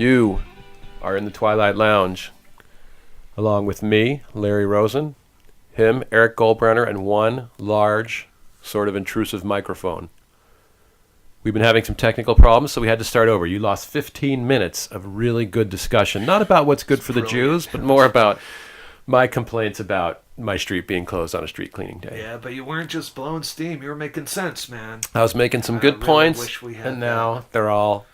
You are in the Twilight Lounge, along with me, Larry Rosen, him, Eric Goldbrenner, and one large, sort of intrusive microphone. We've been having some technical problems, so we had to start over. You lost 15 minutes of really good discussion, not about what's good for the Jews, but more about my complaints about my street being closed on a street cleaning day. Yeah, but you weren't just blowing steam. You were making sense, man. I was making some good points, and now they're all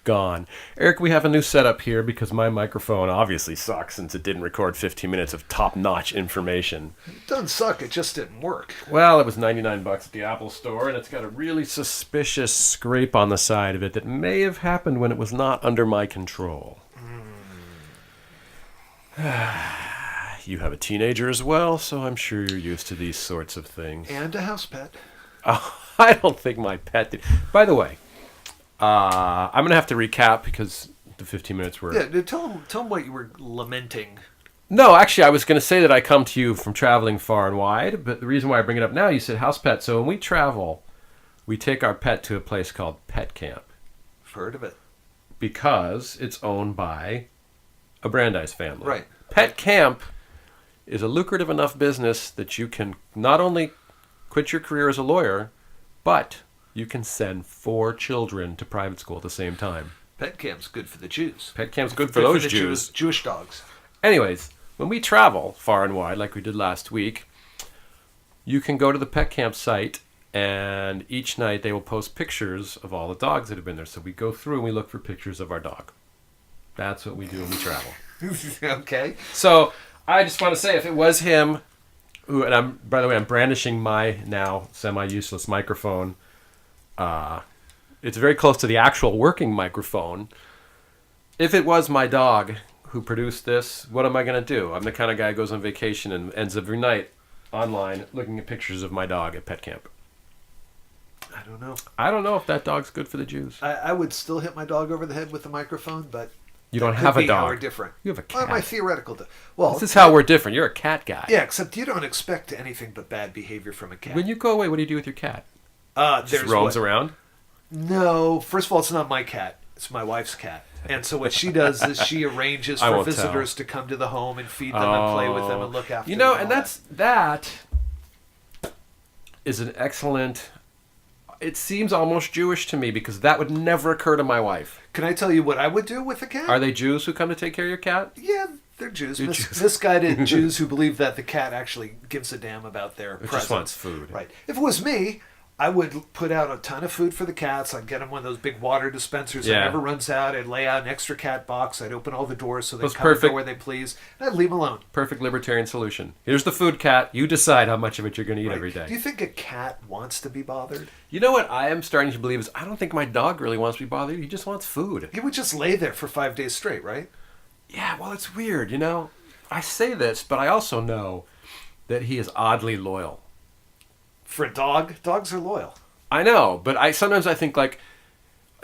gone. Eric, we have a new setup here because my microphone obviously sucks since it didn't record 15 minutes of top-notch information. It doesn't suck, it just didn't work. Well, it was $99 at the Apple Store, and it's got a really suspicious scrape on the side of it that may have happened when it was not under my control. You have a teenager as well, so I'm sure you're used to these sorts of things. And a house pet. Oh, I don't think my pet did. By the way, I'm going to have to recap because the 15 minutes were... Yeah, tell them what you were lamenting. No, actually, I was going to say that I come to you from traveling far and wide, but the reason why I bring it up now, you said house pet. So when we travel, we take our pet to a place called Pet Camp. I've heard of it. Because it's owned by a Brandeis family. Right. Pet Camp is a lucrative enough business that you can not only quit your career as a lawyer, but you can send 4 children to private school at the same time. Pet Camp's good for the Jews. Pet Camp's good for those Jews. Jewish dogs. Anyways, when we travel far and wide, like we did last week, you can go to the Pet Camp site, and each night they will post pictures of all the dogs that have been there. So we go through and we look for pictures of our dog. That's what we do when we travel. Okay. So I just want to say, if it was him, and by the way, I'm brandishing my now semi-useless microphone. It's very close to the actual working microphone. If it was my dog who produced this, what am I going to do? I'm the kind of guy who goes on vacation and ends every night online looking at pictures of my dog at Pet Camp. I don't know. I don't know if that dog's good for the Jews. I would still hit my dog over the head with the microphone, but... You don't have a dog. How we're different. You have a cat. My theoretical... Well, this is how we're different. You're a cat guy. Yeah, except you don't expect anything but bad behavior from a cat. When you go away, what do you do with your cat? Just roams around? No. First of all, it's not my cat. It's my wife's cat. And so what she does is she arranges for visitors to come to the home and feed them and play with them and look after them. You know, and that is an excellent... It seems almost Jewish to me because that would never occur to my wife. Can I tell you what I would do with a cat? Are they Jews who come to take care of your cat? Yeah, they're Jews. Misguided Jews who believe that the cat actually gives a damn about their presence. Just wants food. Right. If it was me, I would put out a ton of food for the cats. I'd get them one of those big water dispensers that never runs out. I'd lay out an extra cat box. I'd open all the doors so they come and go where they please. And I'd leave them alone. Perfect libertarian solution. Here's the food, cat. You decide how much of it you're going to eat every day. Do you think a cat wants to be bothered? You know what I am starting to believe is I don't think my dog really wants to be bothered. He just wants food. He would just lay there for 5 days straight, right? Yeah, well, it's weird, you know. I say this, but I also know that he is oddly loyal. For a dog, dogs are loyal. I know, but sometimes I think, like,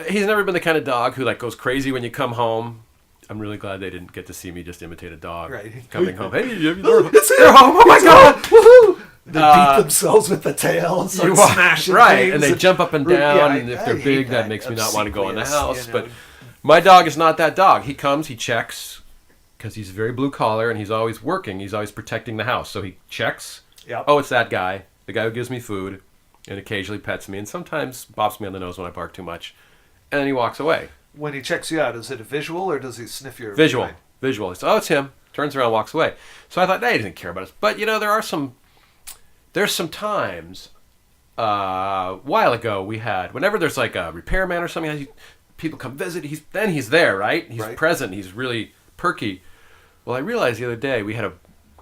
he's never been the kind of dog who, like, goes crazy when you come home. I'm really glad they didn't get to see me just imitate a dog coming home. Hey, they're home. Oh, my God. Woohoo! They beat themselves with the tail and start smashing things. And they jump up and down, and if they're big, that makes me not want to go in the house. You know. But my dog is not that dog. He comes, he checks, because he's very blue-collar, and he's always working. He's always protecting the house. So he checks. Yep. Oh, it's that guy, the guy who gives me food. And occasionally pets me, and sometimes bops me on the nose when I bark too much. And then he walks away. When he checks you out, is it a visual, or does he sniff your... Visual. Mind? Visual. It's, it's him. Turns around, walks away. So I thought, he doesn't care about us. But, you know, there's some times, a while ago we had, whenever there's like a repairman or something, people come visit, he's there, right? He's present. He's really perky. Well, I realized the other day we had a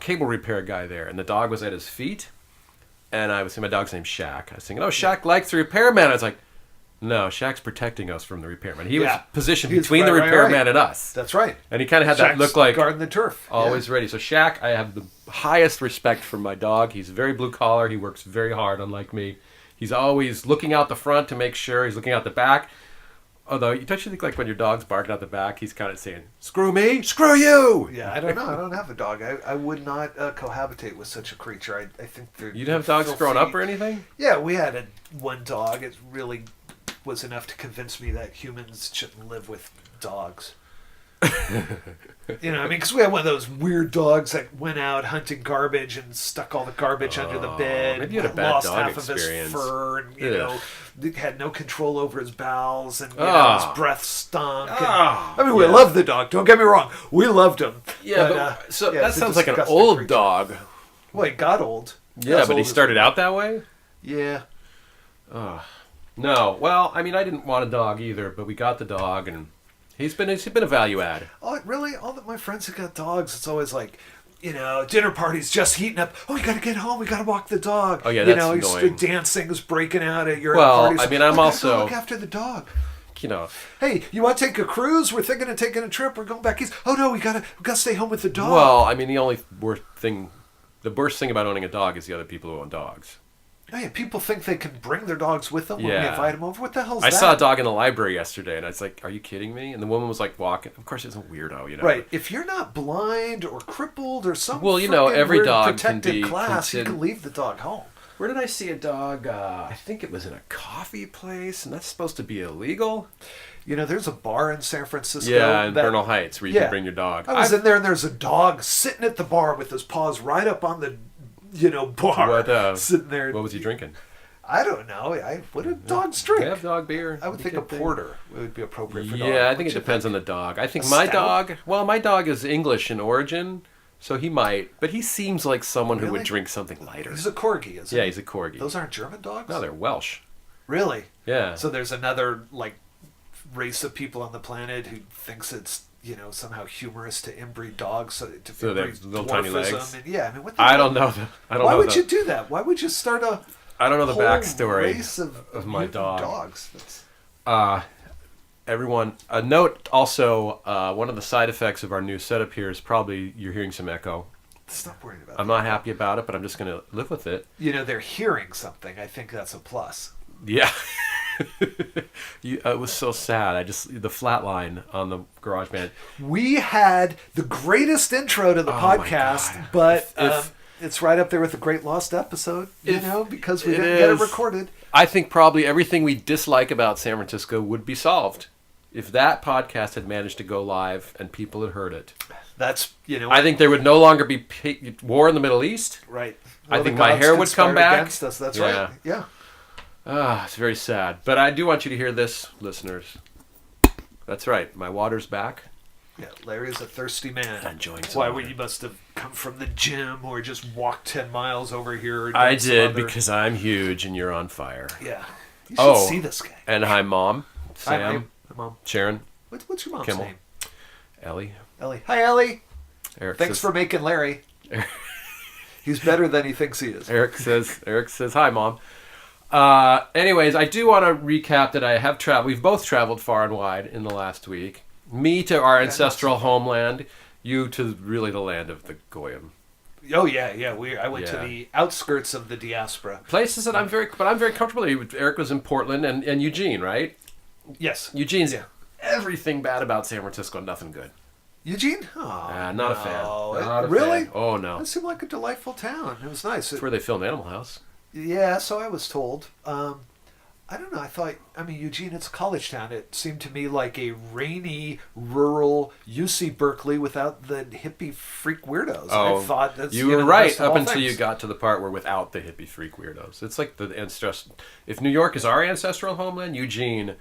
cable repair guy there, and the dog was at his feet. And I was saying, my dog's name's Shaq. I was thinking, Shaq likes the repairman. I was like, no, Shaq's protecting us from the repairman. He was positioned between the repairman and us. That's right. And he kind of had that look like... guarding the turf. Always ready. So Shaq, I have the highest respect for my dog. He's very blue collar. He works very hard, unlike me. He's always looking out the front to make sure. He's looking out the back. Although, don't you think like when your dog's barking out the back, he's kind of saying, screw me, screw you! Yeah, I don't know. I don't have a dog. I would not cohabitate with such a creature. I think they're... You didn't have dogs growing up or anything? Yeah, we had one dog. It really was enough to convince me that humans shouldn't live with dogs. You know, I mean, because we had one of those weird dogs that went out hunting garbage and stuck all the garbage under the bed. Maybe you had a bad lost dog half experience. of his fur, and had no control over his bowels, and his breath stunk. I mean, we loved the dog. Don't get me wrong, we loved him. Yeah, but that sounds like an old creature. dog. Well, he got old. Yeah, but he started out that way. Yeah. No, well, I mean, I didn't want a dog either, but we got the dog, and he's been a value add. Oh, really? All that my friends have got dogs. It's always like, dinner parties just heating up. Oh, we got to get home. We got to walk the dog. Oh yeah, that's annoying. Dancing is breaking out at your parties. I mean, I'm also look after the dog. Hey, you want to take a cruise? We're thinking of taking a trip. We're going back east. Oh no, we gotta stay home with the dog. Well, I mean, the worst thing about owning a dog is the other people who own dogs. Oh, yeah, people think they can bring their dogs with them when we invite them over. What the hell's that? I saw a dog in the library yesterday, and I was like, "Are you kidding me?" And the woman was like walking. Of course, it's a weirdo, Right. If you're not blind or crippled or some every dog protected can be class, you can leave the dog home. Where did I see a dog? I think it was in a coffee place, and that's supposed to be illegal. There's a bar in San Francisco. Yeah, in Bernal Heights, where you can bring your dog. I was in there, and there's a dog sitting at the bar with his paws right up on the, bar. Sitting there. What was he drinking? I don't know. What do dogs drink? They have dog beer. I would think a porter would be appropriate for dogs. Yeah, I think it depends on the dog. I think my dog is English in origin, so he might. But he seems like someone who would drink something lighter. He's a corgi, isn't he? Yeah, he's a corgi. Those aren't German dogs? No, they're Welsh. Really? Yeah. So there's another, race of people on the planet who thinks it's, somehow humorous to inbreed dogs, so they have little tiny legs. And, I mean, what the I don't know. Why would you do that? Why would you start a I don't know the whole backstory race of my dog. Dogs. Everyone, a note also, one of the side effects of our new setup here is probably you're hearing some echo. Stop worrying about it. I'm not happy about it, but I'm just going to live with it. They're hearing something. I think that's a plus. Yeah. It was so sad. The flat line on the GarageBand. We had the greatest intro to the podcast, but it's right up there with the Great Lost episode, because we didn't get it recorded. I think probably everything we dislike about San Francisco would be solved if that podcast had managed to go live and people had heard it. That's, I think there would no longer be war in the Middle East. Right. I think my hair would come back. Against us. That's right. Yeah. It's very sad. But I do want you to hear this, listeners. That's right. My water's back. Yeah, Larry's a thirsty man. Enjoying some Why water. you must have come from the gym or just walked 10 miles over here. I did because I'm huge and you're on fire. Yeah. You should see this guy. And hi, Mom. Sam. Hi, Mom. Sharon. What's your mom's Kimmel. name? Ellie. Hi, Ellie. Eric Thanks for making Larry. He's better than he thinks he is. Eric says, hi, Mom. Anyways, I do want to recap that I have traveled. We've both traveled far and wide in the last week. Me to our ancestral homeland, you to really the land of the Goyim. Oh yeah. I went to the outskirts of the diaspora. Places that I'm very comfortable. Eric was in Portland and Eugene, right? Yes. Eugene's everything bad about San Francisco, nothing good. Eugene? Not a fan. Really? Fan. Oh no. It seemed like a delightful town. It was nice. That's where they filmed Animal House. Yeah, so I was told. I don't know. Eugene, it's a college town. It seemed to me like a rainy, rural UC Berkeley without the hippie freak weirdos. Oh, I thought that's, you were right up until you got to the part where without the hippie freak weirdos. It's like the ancestral. If New York is our ancestral homeland, Eugene,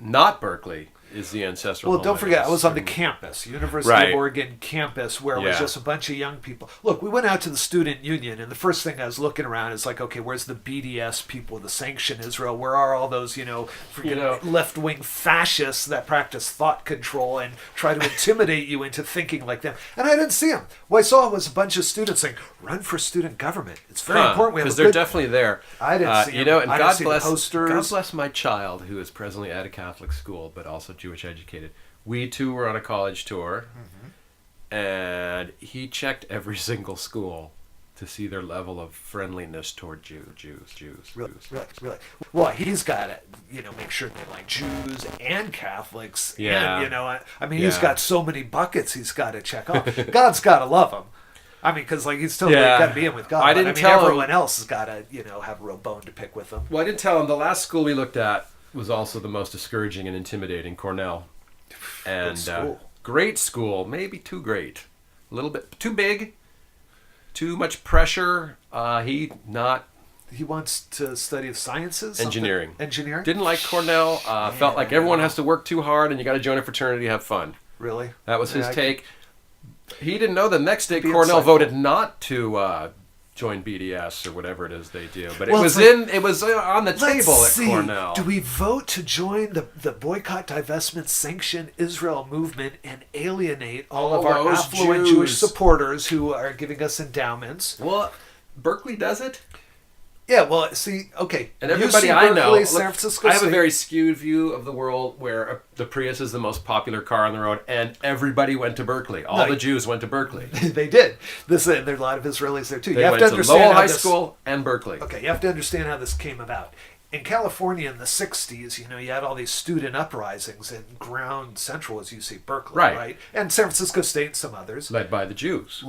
not Berkeley, is the ancestral homeland. Well, don't forget, I was on the campus, University of Oregon campus, where it was just a bunch of young people. Look, we went out to the student union, and the first thing I was looking around is like, okay, where's the BDS people, the Sanction Israel? Where are all those, left-wing fascists that practice thought control and try to intimidate you into thinking like them? And I didn't see them. What I saw was a bunch of students saying, run for student government. It's very important. Because they're definitely there. I didn't see them. And I God didn't bless, see the posters. God bless my child, who is presently at a Catholic school, but also Jewish educated. We too were on a college tour, and he checked every single school to see their level of friendliness toward Jews. Really. Well, he's got to, make sure they like Jews and Catholics. Yeah. And, he's got so many buckets he's got to check off. God's got to love him. Because he's still got to be in with God. I didn't tell everyone else has got to, have a real bone to pick with him. Well, I didn't tell him. The last school we looked at was also the most discouraging and intimidating, Cornell. And Great school, maybe too great. A little bit too big, too much pressure. He wants to study the sciences? Engineering. Engineering? Didn't like Cornell. Felt like everyone has to work too hard and you got to join a fraternity to have fun. Really? That was his take. He didn't know the next day Cornell voted not to join BDS or whatever it is they do. But it was on the table at Cornell. Do we vote to join the boycott, divestment, sanction Israel movement and alienate all of our affluent Jewish supporters who are giving us endowments? Well, Berkeley does it. Yeah, well, see, okay. And everybody I know, San Francisco I have a very skewed view of the world where the Prius is the most popular car on the road, and everybody went to Berkeley. All the Jews went to Berkeley. They did. There are a lot of Israelis there, too. They went to Lowell High School and Berkeley. Okay, you have to understand how this came about. In California in the 60s, you had all these student uprisings, and Ground Central was UC Berkeley, right? And San Francisco State and some others. Led by the Jews.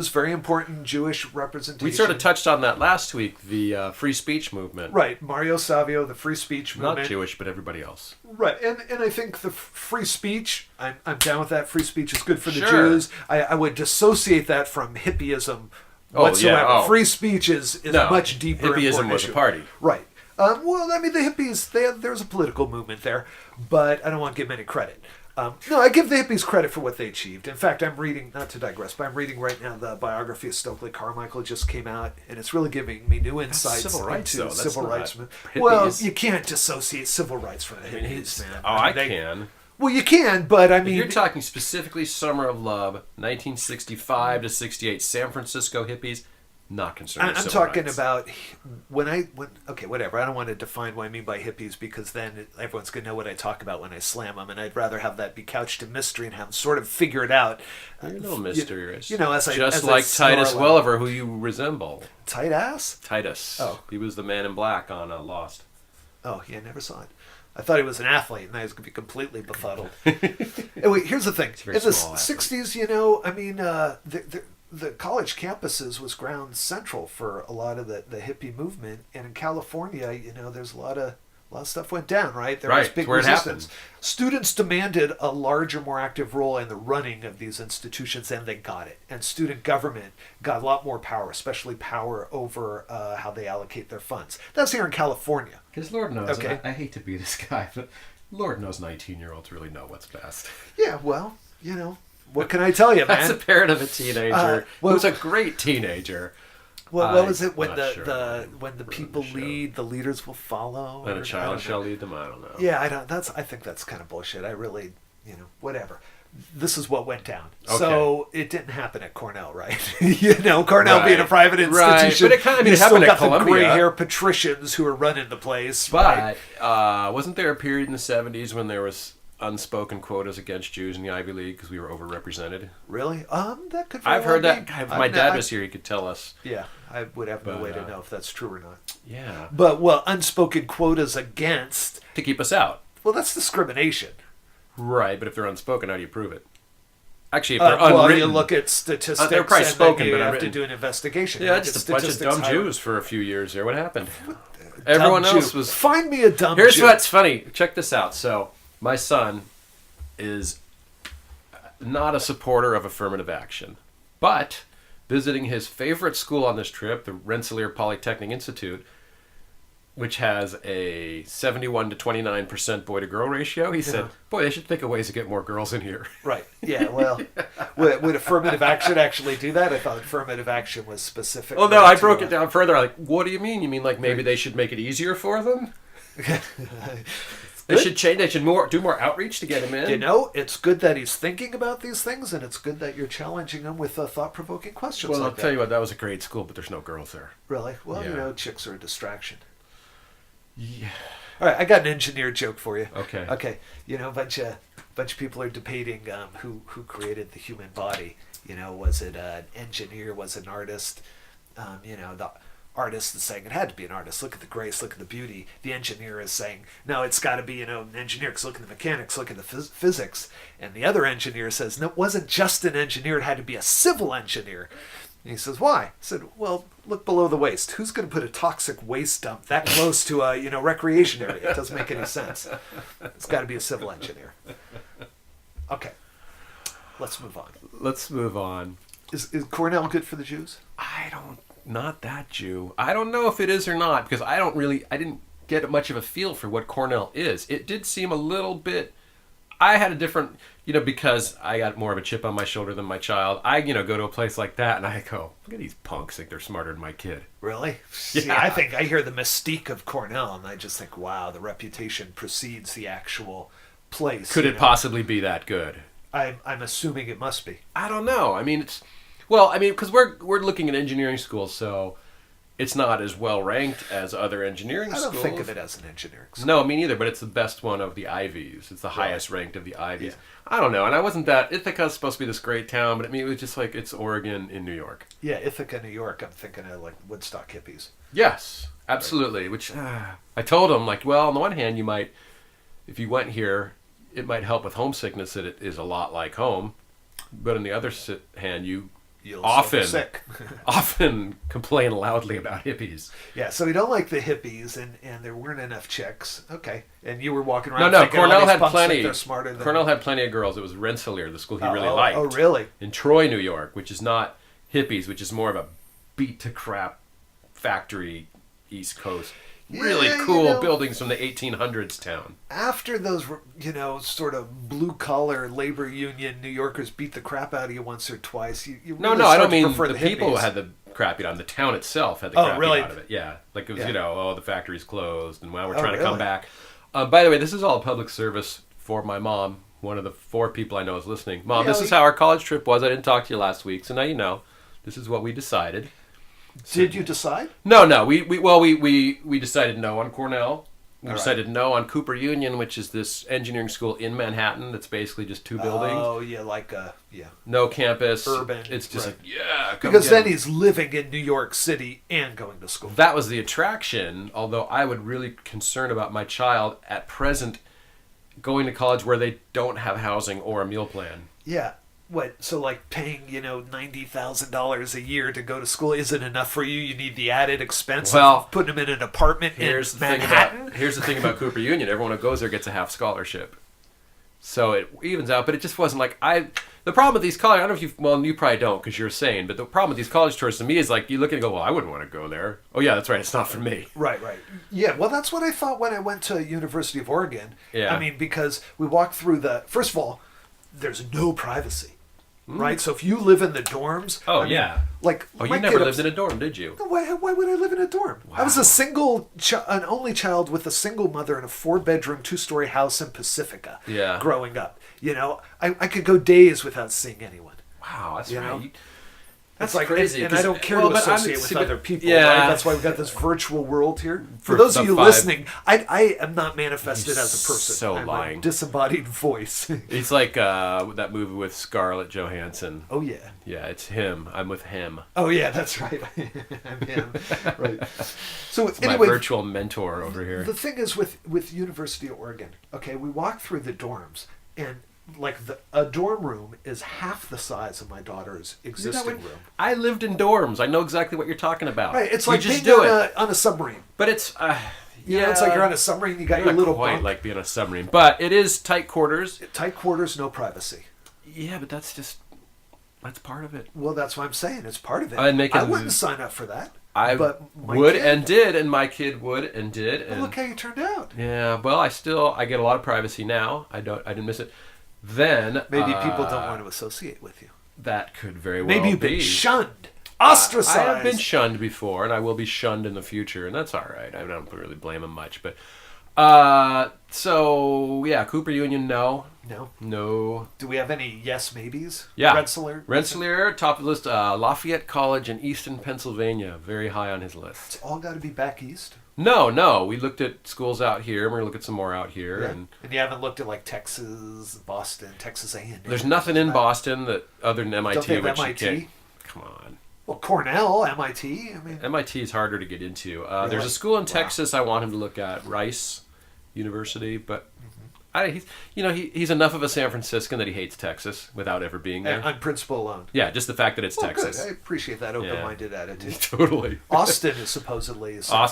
Very important Jewish representation. We sort of touched on that last week, the free speech movement. Right, Mario Savio, the free speech movement. Not Jewish, but everybody else. Right, and I think the free speech, I'm down with that. Free speech is good for the Jews. I would dissociate that from hippieism whatsoever. Free speech is much deeper. Hippieism was a party. Right. Well, I mean, the hippies, there's a political movement there, but I don't want to give them any credit. No, I give the hippies credit for what they achieved. In fact, I'm reading, not to digress, but I'm reading right now the biography of Stokely Carmichael just came out, and it's really giving me new insights into civil rights. Well, you can't dissociate civil rights from the hippies, man. I can. Well, you can, but I mean... If you're talking specifically Summer of Love, 1965 to 68, San Francisco hippies... Not concerned. I'm talking about okay, whatever. I don't want to define what I mean by hippies because then everyone's going to know what I talk about when I slam them, and I'd rather have that be couched in mystery and have them sort of figure it out. You're no mysterious. Just like Titus Welliver, who you resemble. Titus? Oh. He was the man in black on Lost. Oh, yeah, I never saw it. I thought he was an athlete, and I was going to be completely befuddled. Anyway, here's the thing. In the 60s, I mean, the college campuses was ground central for a lot of the hippie movement, and in California, there's a lot of stuff went down, right? There was big resistance. Students demanded a larger, more active role in the running of these institutions, and they got it. And student government got a lot more power, especially power over how they allocate their funds. That's here in California. Because Lord knows, I hate to be this guy, but Lord knows 19-year-olds really know what's best. Yeah, well, what can I tell you, man? That's the parent of a teenager who's a great teenager. What was it when when the people lead, the leaders will follow? When a child shall lead them, I don't know. Yeah, I think that's kind of bullshit. I really, whatever. This is what went down. Okay. So it didn't happen at Cornell, right? Cornell being a private institution. But it kind of happened at Columbia. The gray-hair patricians who are running the place. But wasn't there a period in the 70s when there was unspoken quotas against Jews in the Ivy League because we were overrepresented? Really? That could. I've heard that. If my dad was here, he could tell us. Yeah, I would have no way to know if that's true or not. Yeah. But unspoken quotas against to keep us out. Well, that's discrimination. Right, but if they're unspoken, how do you prove it? Actually, if they're unwritten, you look at statistics. They're probably spoken, you but have to do an investigation. Yeah, just a bunch of dumb Jews for a few years there. What happened? Everyone else was. Find me a dumb Jew. Here's what's funny. Check this out. So, my son is not a supporter of affirmative action, but visiting his favorite school on this trip, the Rensselaer Polytechnic Institute, which has a 71 to 29% boy-to-girl ratio, he said, boy, they should think of ways to get more girls in here. Right. Yeah, well, would affirmative action actually do that? I thought affirmative action was specific. Well, no, I broke it down further. Like, what do you mean? You mean like maybe they should make it easier for them? They should change. They should do more outreach to get him in. It's good that he's thinking about these things, and it's good that you're challenging him with thought-provoking questions. Well, I'll tell you what, that was a great school, but there's no girls there. Really? Well, chicks are a distraction. Yeah. All right, I got an engineer joke for you. Okay. Okay. A bunch of people are debating who created the human body. Was it an engineer? Was it an artist? The artist is saying it had to be an artist. Look at the grace, look at the beauty. The engineer is saying, no, it's got to be an engineer because look at the mechanics, look at the physics. And the other engineer says, no, it wasn't just an engineer, it had to be a civil engineer. And he says, why? I said, well, look below the waist. Who's going to put a toxic waste dump that close to a recreation area? It doesn't make any sense. It's got to be a civil engineer. Okay. Let's move on. Let's move on. Is Cornell good for the Jews? Not that Jew. I don't know if it is or not, because I didn't get much of a feel for what Cornell is. It did seem a little bit, I had a different, because I got more of a chip on my shoulder than my child. I, go to a place like that and I go, look at these punks, think they're smarter than my kid. Really? Yeah. See, I think I hear the mystique of Cornell and I just think, wow, the reputation precedes the actual place. Could it possibly be that good? I'm assuming it must be. I don't know. I mean, because we're looking at engineering schools, so it's not as well ranked as other engineering schools. I don't think of it as an engineering school. No, me neither, but it's the best one of the Ivies. It's the highest ranked of the Ivies. Yeah. I don't know, and I wasn't that... Ithaca's supposed to be this great town, but it was just like, it's Oregon in New York. Yeah, Ithaca, New York, I'm thinking of like Woodstock hippies. Yes, absolutely, right. Which I told him, well, on the one hand, you might, if you went here, it might help with homesickness that it is a lot like home, but on the other hand, you'll often complain loudly about hippies. Yeah, so we don't like the hippies, and there weren't enough chicks. Okay, and you were walking around. No, Cornell had plenty. They're smarter than Cornell had plenty of girls. It was Rensselaer, the school he really liked. Oh, really? In Troy, New York, which is not hippies, which is more of a beat to crap factory, East Coast. Really cool buildings from the 1800s town. After those, sort of blue-collar labor union New Yorkers beat the crap out of you once or twice, you really I don't mean the people who had the crap beat on. The town itself had the crap really? beat out of it. Yeah, like it was, the factory's closed, and we're trying to come back. By the way, this is all a public service for my mom. One of the 4 people I know is listening. Mom, this is how our college trip was. I didn't talk to you last week, so now you know. This is what we decided. Did you decide? No. We decided no on Cornell. We decided no on Cooper Union, which is this engineering school in Manhattan that's basically just 2 buildings. Oh, yeah, no campus. Urban. It's just because then he's living in New York City and going to school. That was the attraction, although I would really concern about my child at present going to college where they don't have housing or a meal plan. Yeah. What, so like paying, $90,000 a year to go to school isn't enough for you? You need the added expense of putting them in an apartment in Manhattan? Here's the thing about Cooper Union. Everyone who goes there gets a half scholarship. So it evens out, but it just wasn't like the problem with these college, I don't know if you probably don't because you're sane, but the problem with these college tours to me is like you look and go, well, I wouldn't want to go there. Oh yeah, that's right, it's not for me. Right. Yeah, well, that's what I thought when I went to University of Oregon. Yeah. I mean, because we walked through first of all, there's no privacy. Right, so if you live in the dorms, you never lived in a dorm, did you? Why would I live in a dorm? Wow. I was an only child with a single mother in a 4-bedroom, 2-story house in Pacifica. Yeah. Growing up, I could go days without seeing anyone. Wow, that's right. That's like crazy, and I don't care to associate with other people. Yeah, right? That's why we've got this virtual world here. For those of you listening, I am not manifested as a person. So I'm lying, a disembodied voice. It's like that movie with Scarlett Johansson. Oh yeah, it's him. I'm with him. Oh yeah, that's right. I'm him. Right. So it's anyway, my virtual mentor over here. The thing is with University of Oregon. Okay, we walked through the dorms and. A dorm room is half the size of my daughter's existing room. I lived in dorms. I know exactly what you're talking about. Right, it's like being on a submarine. But it's it's like you're on a submarine. You got your little bunk. Like being on a submarine, but it is tight quarters. Tight quarters, no privacy. Yeah, but that's part of it. Well, that's what I'm saying. It's part of it. I wouldn't sign up for that. I would and did, and my kid would and did. And look how you turned out. Yeah, well, I get a lot of privacy now. I didn't miss it. Then maybe people don't want to associate with you. That could very well maybe you've been shunned, ostracized. I have been shunned before, and I will be shunned in the future, and that's all right. I don't really blame him much, but so yeah, Cooper Union, no. Do we have any yes maybes? Yeah, Rensselaer, top of the list. Lafayette College in Easton, Pennsylvania, very high on his list. It's all got to be back east. No. We looked at schools out here, and we're going to look at some more out here. Yeah. And you haven't looked at like Texas, Boston, Texas A&M. There's nothing in Boston other than MIT. Don't they have which MIT? You can't, come on. Well, Cornell, MIT. MIT is harder to get into. There's a school in Texas I want him to look at, Rice University, but he's enough of a San Franciscan that he hates Texas without ever being there. On principle alone. Yeah, just the fact that it's Texas. Good. I appreciate that open-minded attitude. Totally. Austin is supposedly San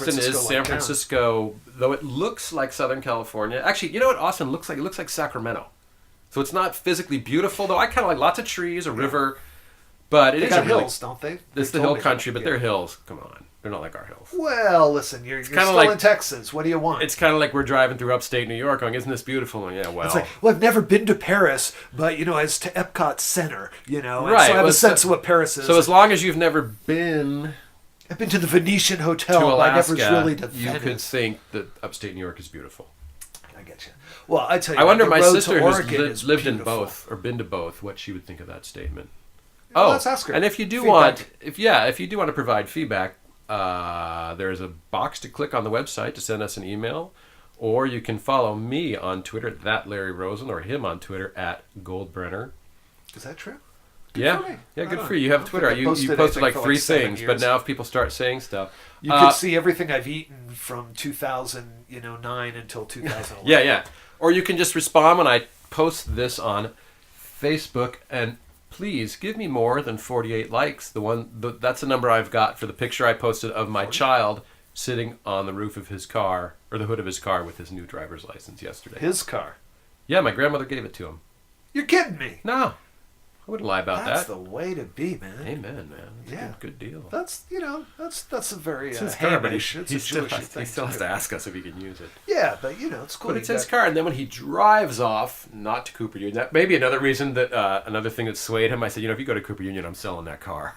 Francisco, though it looks like Southern California. Actually, you know what Austin looks like? It looks like Sacramento. So it's not physically beautiful, though. I kind of like lots of trees, a river, but it They is got a really... hills, don't they? It's the hill country, but they're hills. Come on. They're not like our hills. Well, listen, you're still like, in Texas. What do you want? It's kind of like we're driving through upstate New York going, isn't this beautiful? And yeah, well. It's like, well, I've never been to Paris, but, as to Epcot Center, and right. so I have a sense of what Paris is. So as long as you've never been... I've been to the Venetian Hotel, to Alaska, but I never really to you Venice. could think that upstate New York is beautiful. I get you. Well, I tell you, I wonder the my road sister to who's Oregon is lived in beautiful. both or been to both, what she would think of that statement. Well, let's ask her. And if you do Feedback. if you do want to provide feedback, there's a box to click on the website to send us an email, or you can follow me on Twitter @LarryRosen or him on Twitter @Goldbrenner. Is that true? Yeah, good for you. You have Twitter. You posted posted like anything for 3 like 7 things, years. but now if people start saying stuff, You could see everything I've eaten from 2009 until 2011. yeah. Or you can just respond when I post this on Facebook, and please give me more than 48 likes. That's the number I've got for the picture I posted of my child sitting on the roof of his car, or the hood of his car, with his new driver's license yesterday. His car. Yeah, my grandmother gave it to him. You're kidding me. No, I wouldn't lie about That's that. the way to be, man. Amen, man. It's Yeah. a good deal. That's that's a very It's his car, but Hamish. It's a he still Jewish thing. has to ask us if he can use it. Yeah, but it's cool. But it's his car, and then when he drives off, not to Cooper Union, that may be another reason that another thing that swayed him. I said, if you go to Cooper Union, I'm selling that car.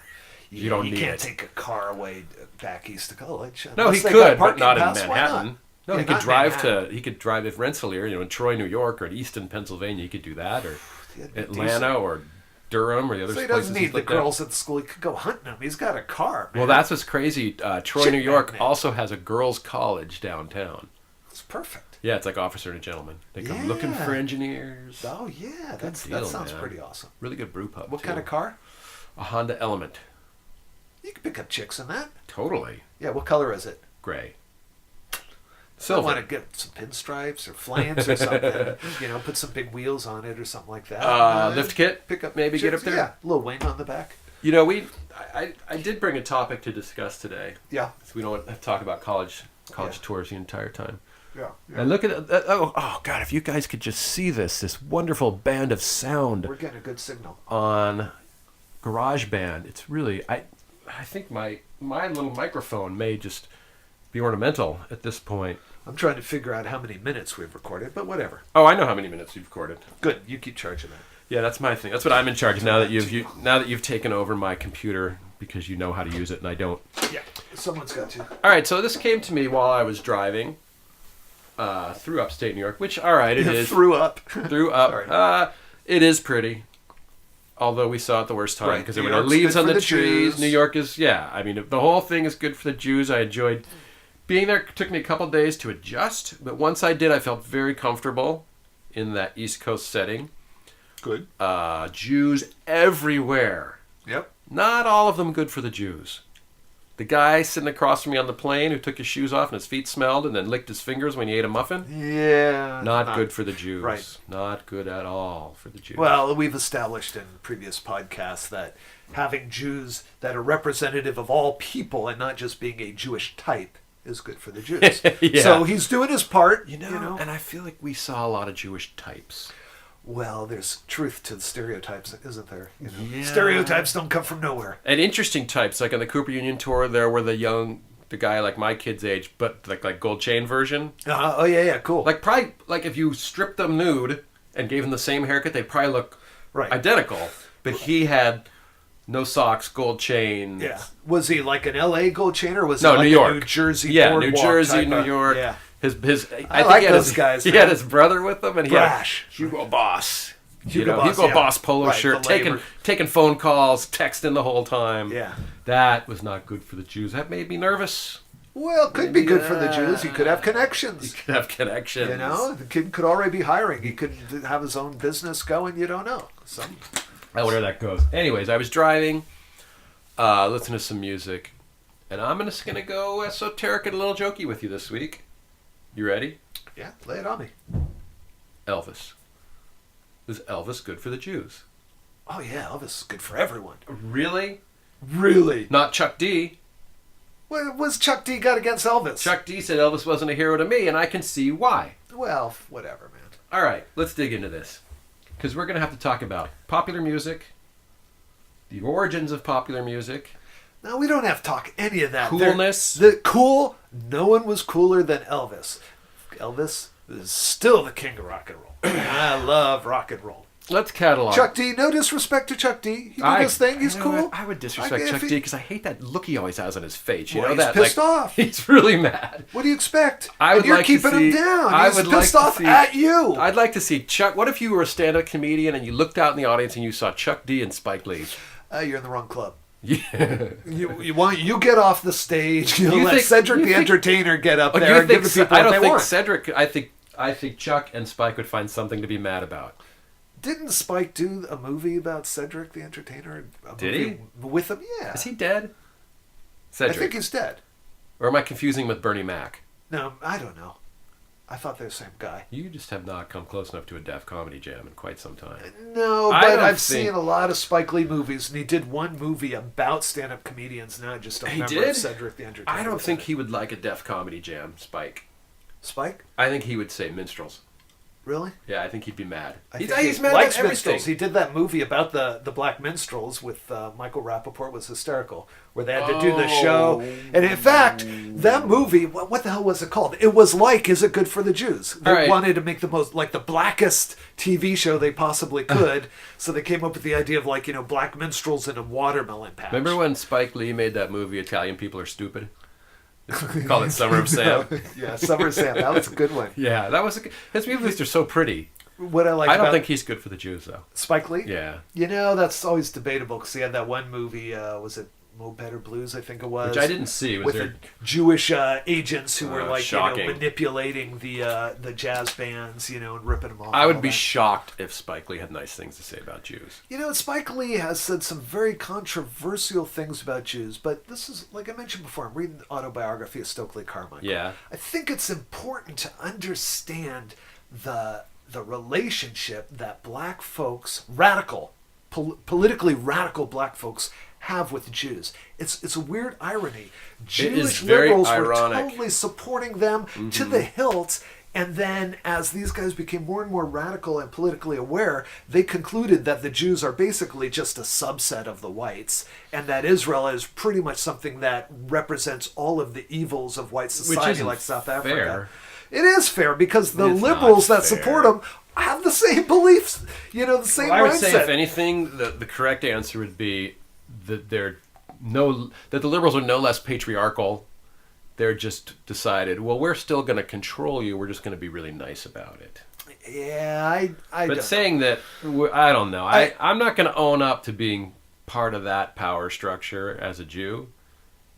You don't need can't it. take a car away back east to college. No, he Unless they could, got but parking not in pass, why Manhattan. not? No, Yeah, he could not drive Manhattan. he could drive if Rensselaer, in Troy, New York, or in Easton, Pennsylvania. He could do that, or That'd be Atlanta, decent. or Durham, or the other So he places. doesn't need he's the looked at. girls at the school. He could go hunting them. He's got a car, man. Well, that's what's crazy. Troy, Shit, New York, man. also has a girls' college downtown. It's perfect. Yeah, it's like Officer and a Gentleman. They come looking for engineers. Oh, yeah. Good that deal, sounds man. pretty awesome. Really good brew pub. What too. kind of car? A Honda Element. You can pick up chicks in that. Totally. Yeah, what color is it? Gray. I Silver. want to get some pinstripes or flames or something. Put some big wheels on it or something like that. Lift kit. Pick up Maybe get chicks. up there. Yeah, a little wing on the back. I did bring a topic to discuss today. Yeah. So we don't have to talk about college tours the entire time. Yeah. And look at oh God! If you guys could just see this wonderful band of sound We're getting a good signal. on GarageBand. It's really I think my little microphone may just be ornamental at this point. I'm trying to figure out how many minutes we've recorded, but whatever. Oh, I know how many minutes you've recorded. Good. You keep charge of that. Yeah, that's my thing. That's what I'm in charge of now that you've taken over my computer because you know how to use it and I don't. Yeah. Someone's got to. All right, so this came to me while I was driving through upstate New York, which it is. Threw up. Threw up. Sorry. It is pretty. Although we saw it the worst time Right. because New there were no York's leaves good on for the the trees. Jews. New York is, the whole thing is good for the Jews. I enjoyed being there. It took me a couple days to adjust, but once I did, I felt very comfortable in that East Coast setting. Good. Jews everywhere. Yep. Not all of them good for the Jews. The guy sitting across from me on the plane who took his shoes off and his feet smelled and then licked his fingers when he ate a muffin. Yeah. Not good for the Jews. Right. Not good at all for the Jews. Well, we've established in previous podcasts that having Jews that are representative of all people and not just being a Jewish type is good for the Jews. Yeah. So he's doing his part. You know, and I feel like we saw a lot of Jewish types. Well, there's truth to the stereotypes, isn't there? Yeah. Stereotypes don't come from nowhere. And interesting types, like on the Cooper Union tour, there were the guy like my kid's age, but like gold chain version. Oh yeah, cool. Like probably like if you stripped them nude and gave them the same haircut, they'd probably look identical. But he had no socks, gold chain. Yeah. Was he like an L.A. gold chain or was he No, like New York. a New Jersey? Yeah, New boardwalk Jersey, type New of- York. Yeah. His I think like he had those his, guys, He man. had his brother with him, and he Brash. had Hugo Boss. Hugo Boss, Boss polo Right, shirt, the labor. taking phone calls, texting the whole time. Yeah. That was not good for the Jews. That made me nervous. Well, could be good for the Jews. He could have connections. You could have connections. The kid could already be hiring. He could have his own business going. You don't know. I wonder how that goes. Anyways, I was driving, listening to some music, and I'm just going to go esoteric and a little jokey with you this week. You ready? Yeah, lay it on me. Elvis. Is Elvis good for the Jews? Oh yeah, Elvis is good for everyone. Really? Really? Not Chuck D. What was Chuck D got against Elvis? Chuck D said Elvis wasn't a hero to me, and I can see why. Well, whatever, man. All right, let's dig into this. because we're going to have to talk about popular music, the origins of popular music. No, we don't have to talk any of that. Coolness. No one was cooler than Elvis. Elvis is still the king of rock and roll. I love rock and roll. Let's catalog. Chuck D, no disrespect to Chuck D. He did his thing. He's cool. I would disrespect Chuck D because I hate that look he always has on his face. You know he's that? Pissed off. He's really mad. What do you expect? You're keeping him down. He's pissed off at you. I'd like to see Chuck. What if you were a stand-up comedian and you looked out in the audience and you saw Chuck D and Spike Lee? You're in the wrong club. Yeah. You get off the stage. Let Cedric the Entertainer get up there and give the people I don't what they think want. Cedric. I think Chuck and Spike would find something to be mad about. Didn't Spike do a movie about Cedric the Entertainer? Did he? With him? Yeah. Is he dead? Cedric. I think he's dead. Or am I confusing with Bernie Mac? No, I don't know. I thought they're the same guy. You just have not come close enough to a Def Comedy Jam in quite some time. No, but I've seen a lot of Spike Lee movies, and he did one movie about stand-up comedians, and I just don't remember Cedric the Entertainer. I don't think he would like a Def Comedy Jam, Spike. Spike? I think he would say minstrels. Really? Yeah, I think he'd be mad. He's mad about everything. minstrels. He did that movie about the black minstrels with Michael Rappaport. Was hysterical, where they had to do the show. And in fact, that movie, what the hell was it called? It was like, Is It Good for the Jews? They wanted to make the most, like, the blackest TV show they possibly could. So they came up with the idea of, black minstrels in a watermelon patch. Remember when Spike Lee made that movie Italian People Are Stupid? Call it Summer of Sam. Yeah, Summer of Sam. That was a good one. Yeah, that was his movies are so pretty. What I don't think he's good for the Jews, though. Spike Lee? Yeah. That's always debatable because he had that one movie, was it Moped or Blues, I think it was. Which I didn't see. With the Jewish agents who were shocking. manipulating the jazz bands, and ripping them off. I would be shocked if Spike Lee had nice things to say about Jews. Spike Lee has said some very controversial things about Jews, but this is, like I mentioned before, I'm reading the autobiography of Stokely Carmichael. Yeah. I think it's important to understand the relationship that black folks, politically radical black folks, have with Jews. It's a weird irony. Jewish liberals were totally supporting them to the hilt, and then as these guys became more and more radical and politically aware, they concluded that the Jews are basically just a subset of the whites, and that Israel is pretty much something that represents all of the evils of white society, like South Africa. Fair. It is fair because the liberals that support them have the same beliefs, the same mindset. I would say, if anything, the correct answer would be that that the liberals are no less patriarchal. They're just decided, well, we're still going to control you. We're just going to be really nice about it. Yeah, I But saying that, I don't know. I'm not going to own up to being part of that power structure as a Jew,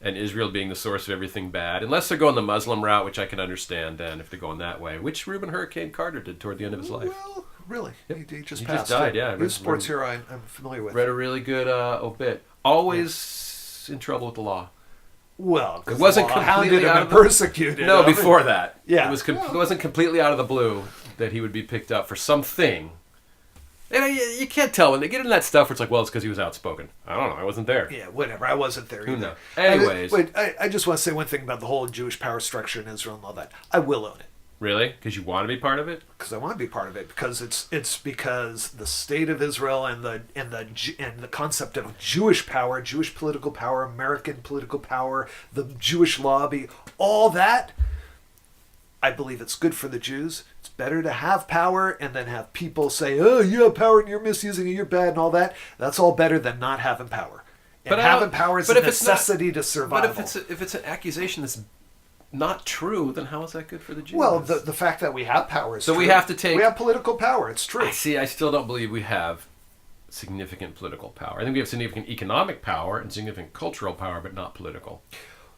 and Israel being the source of everything bad, unless they're going the Muslim route, which I can understand then if they're going that way, which Reuben Hurricane Carter did toward the end of his life. Well, really? Yep. He just He passed. just died, yeah. He was a sports hero I'm familiar with. Read a really good obit. Always in trouble with the law. Well, it wasn't completely out of the persecuted. No, before that. Yeah. It wasn't completely out of the blue that he would be picked up for something. And you can't tell when they get into that stuff where it's like, well, it's because he was outspoken. I don't know. I wasn't there. Yeah, whatever. I wasn't there either. Who knows? Anyways. I just want to say one thing about the whole Jewish power structure in Israel and all that. I will own it. Really? Because you want to be part of it? Because I want to be part of it. Because it's because the state of Israel and the concept of Jewish power, Jewish political power, American political power, the Jewish lobby, all that, I believe it's good for the Jews. It's better to have power and then have people say, oh, you have power and you're misusing it, you're bad and all that. That's all better than not having power. And but having power is a necessity to survival. But if it's an accusation that's not true, then how is that good for the Jews? Well, the fact that we have power is true. So we have to take... We have political power. It's true. I still don't believe we have significant political power. I think we have significant economic power and significant cultural power, but not political.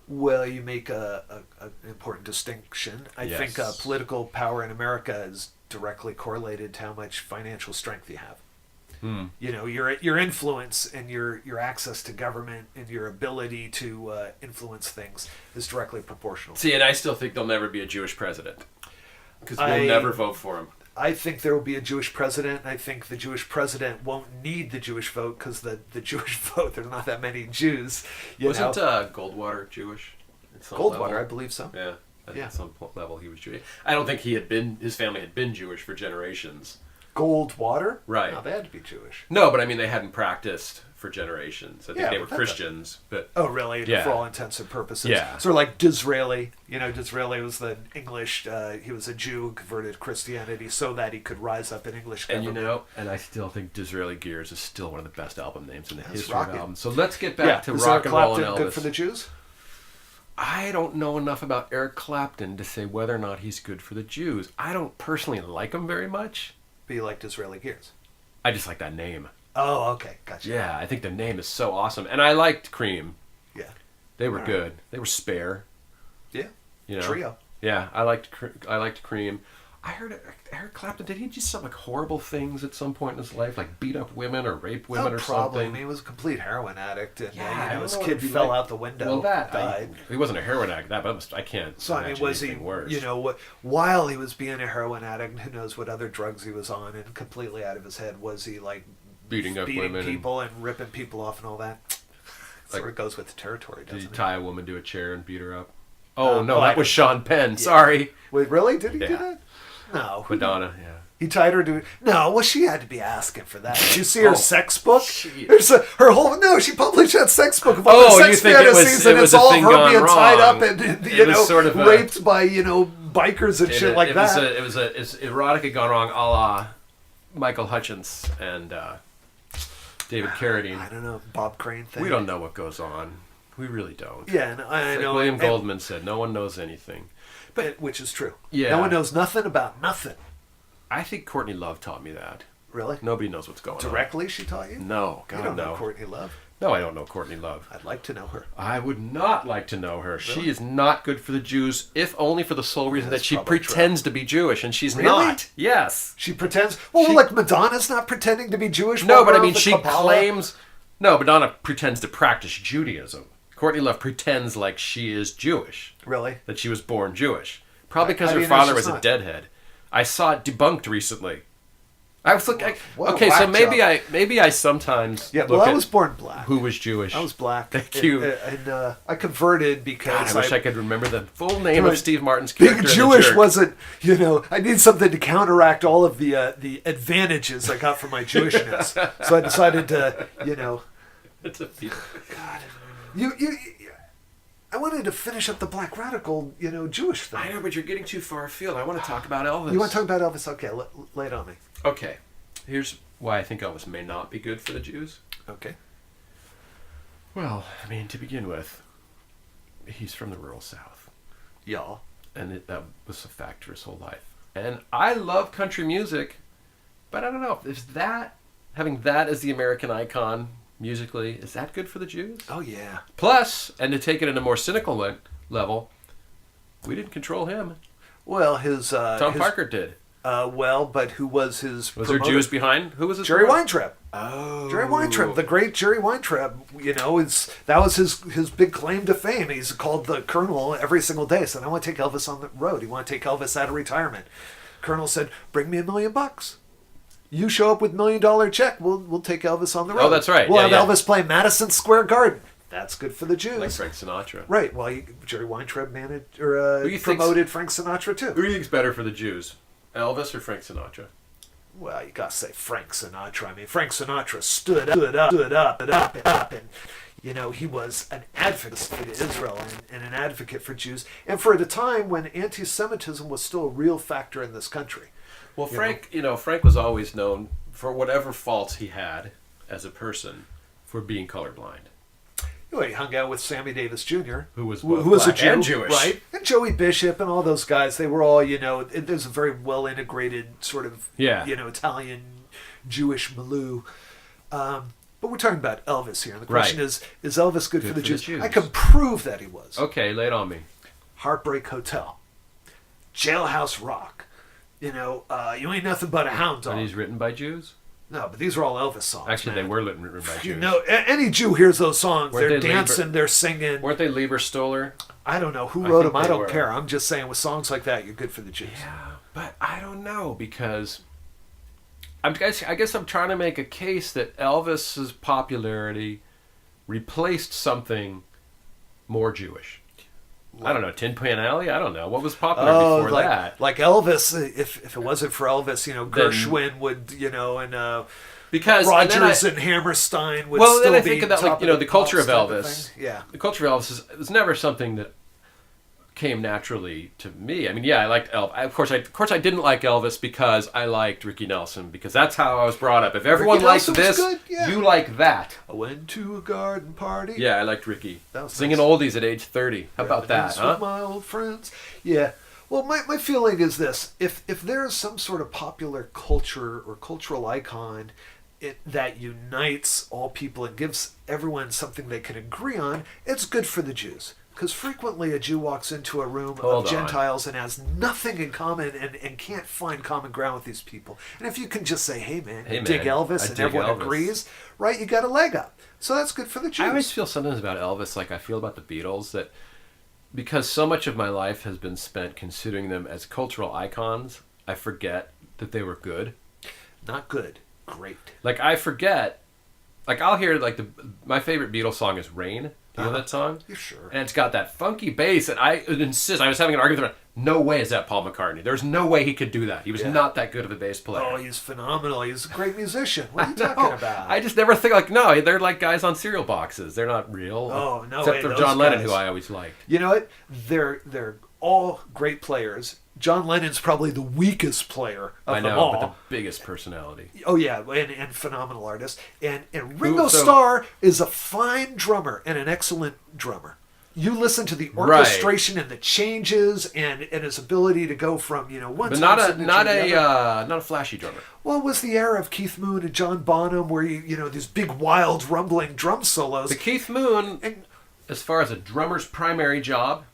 Well, you make an important distinction. I think political power in America is directly correlated to how much financial strength you have. Your influence and your access to government and your ability to influence things is directly proportional. See, and I still think there'll never be a Jewish president because we'll never vote for him. I think there will be a Jewish president, and I think the Jewish president won't need the Jewish vote because the Jewish vote, there's not that many Jews. Wasn't Goldwater Jewish? Goldwater, I believe so. Yeah, at some level he was Jewish. I don't think his family had been Jewish for generations. Goldwater? Right. No, they had to be Jewish. No, but I mean, they hadn't practiced for generations. I think they were but Christians. But oh, really? Yeah. For all intents and purposes. Yeah. Sort of like Disraeli. You know, Disraeli was the English, he was a Jew, converted to Christianity so that he could rise up in English and government. and I still think Disraeli Gears is still one of the best album names in the That's history rocking. of albums. So let's get back to was rock Eric and roll and Clapton Elvis. good for the Jews? I don't know enough about Eric Clapton to say whether or not he's good for the Jews. I don't personally like him very much. But you like Disraeli Gears? I just like that name. Oh, okay. Gotcha. Yeah, I think the name is so awesome. And I liked Cream. Yeah. They were good. They were spare. Yeah. You know? Trio. Yeah, I liked Cream. I heard Eric Clapton, did he do some like horrible things at some point in his life? Like beat up women or rape women or probably. something? I mean, he was a complete heroin addict. And Yeah, I don't his know what kid it'd be fell like. out the window. Well, died. he wasn't a heroin addict, but I can't So, I mean, imagine was he, anything worse. you know, while he was being a heroin addict, who knows what other drugs he was on and completely out of his head, was he like beating women people and ripping people off and all that? Like, sort of goes with the territory, doesn't did he it? tie a woman to a chair and beat her up? Oh, no, well, that was Sean Penn. Sorry. Wait, really? Did he do Yeah. that? No. Madonna, yeah. He tied her to... No, well, she had to be asking for that. Did you see her sex book? She- There's her whole... No, she published that sex book of all Oh, the you sex think it was- fantasies, and it was it's a all of thing her gone being tied wrong. up and, It you was know, sort of raped by, you know, bikers and shit like that. It's erotica gone wrong, a la Michael Hutchins and David Carradine. I don't know, Bob Crane thing. We don't know what goes on. We really don't. Yeah, and I Like know. William Goldman said, no one knows anything. Which is true. Yeah. No one knows nothing about nothing. I think Courtney Love taught me that. Really? Nobody knows what's going Directly, she taught you? on. No, You God, don't no. know Courtney Love? No, I don't know Courtney Love. I'd like to know her. I would not like to know her. Really? She is not good for the Jews, if only for the sole reason That's that she probably pretends to be Jewish, and she's Really? not. Yes. She pretends... Well, like Madonna's not pretending to be Jewish. No, while but we're I mean, on the she Kabbalah. claims... No, Madonna pretends to practice Judaism. Courtney Love pretends like she is Jewish. Really? That she was born Jewish. Probably because How do her you know father she's was a not? deadhead. I saw it debunked recently. I was looking... What a Okay, so whack maybe I sometimes Yeah, look well, I at was born black. who was Jewish. I was black. Thank you. And I converted because God, I wish I could remember the full name Right. of Steve Martin's character. being in The Jewish Jerk. wasn't, you know, I need something to counteract all of the advantages I got from my Jewishness. So I decided to, you know, It's a feat. you I wanted to finish up the black radical, you know, Jewish thing. I know, but you're getting too far afield. I want to talk about Elvis. You want to talk about Elvis? Okay, lay it on me. Okay. Here's why I think Elvis may not be good for the Jews. Okay. Well, I mean, to begin with, he's from the rural South. Y'all. And that was a factor his whole life. And I love country music, but I don't know. Having that as the American icon musically, is that good for the Jews? Oh, yeah. Plus, and to take it at a more cynical level, we didn't control him. Well, his... Tom Parker did. But who was his Was there promoter? Jews behind? Who was his Jerry promoter? Weintraub. Oh. Jerry Weintraub, the great Jerry Weintraub, you know, that was his big claim to fame. He's called the Colonel every single day. Said, I want to take Elvis on the road. He want to take Elvis out of retirement. Colonel said, bring me $1 million. You show up with $1 million check, we'll take Elvis on the road. Oh, that's right. We'll Yeah, have yeah. Elvis play Madison Square Garden. That's good for the Jews. Like Frank Sinatra. Right. Well, Jerry Weintraub managed Who or do you promoted Frank Sinatra too. Who do you think's better for the Jews? Elvis or Frank Sinatra? Well, you gotta say Frank Sinatra. I mean, Frank Sinatra stood up, and you know, he was an advocate for the state of Israel and an advocate for Jews, and for at a time when anti-Semitism was still a real factor in this country. Well, Frank was always known for whatever faults he had as a person for being colorblind. He hung out with Sammy Davis Jr., Who was a black Jew, and Jewish. right? And Joey Bishop and all those guys. They were all, you know, there's a very well integrated sort of, Yeah. you know, Italian Jewish milieu. But we're talking about Elvis here. And the question is Elvis good for the Jews? I can prove that he was. Okay, lay it on me. Heartbreak Hotel, Jailhouse Rock. You know, you ain't nothing but a hound dog. Are these written by Jews? No, but these are all Elvis songs. Actually, man. they were written by Jews. You know, any Jew hears those songs. Weren't they're they dancing, they're singing. Weren't they Lieber Stoller? I don't know who I wrote think them. I they don't were. care. I'm just saying, with songs like that, you're good for the Jews. Yeah, but I don't know because I guess I'm trying to make a case that Elvis's popularity replaced something more Jewish. I don't know, Tin Pan Alley? I don't know. What was popular before that? Like Elvis, if it wasn't for Elvis, Gershwin would, and because Rodgers and Hammerstein would well, still then I be think of that, like, the culture of Elvis. Yeah. The culture of Elvis was never something that came naturally to me. I mean, I liked Elvis. Of course, I didn't like Elvis because I liked Ricky Nelson, because that's how I was brought up. If everyone likes this, you like that. I went to a garden party. Yeah, I liked Ricky. nice. Singing oldies at age 30. How about that, huh? With my old friends. Yeah. Well, my feeling is this. If there is some sort of popular culture or cultural icon that unites all people and gives everyone something they can agree on, it's good for the Jews. Because frequently a Jew walks into a room of Gentiles and has nothing in common and can't find common ground with these people. And if you can just say, hey man, dig Elvis, and everyone agrees, right, you got a leg up. So that's good for the Jews. I always feel sometimes about Elvis like I feel about the Beatles, that because so much of my life has been spent considering them as cultural icons, I forget that they were good. Not good, great. Like, I forget, like, I'll hear, like, my favorite Beatles song is Rain. You know that song? You're sure. And it's got that funky bass, and I insist. I was having an argument with them. No way is that Paul McCartney. There's no way he could do that. He was not that good of a bass player. Oh, he's phenomenal. He's a great musician. What are you talking about? I just never think, like, no, they're like guys on cereal boxes. They're not real. Oh, no. Except for John Lennon, who I always liked. You know what? They're all great players. John Lennon's probably the weakest player of them all. But the biggest personality. Oh, yeah, and phenomenal artist. And Ringo Starr is a fine drummer and an excellent drummer. You listen to the orchestration and the changes and his ability to go from, one but not a flashy drummer. Well, it was the era of Keith Moon and John Bonham where these big wild rumbling drum solos. But Keith Moon, as far as a drummer's primary job,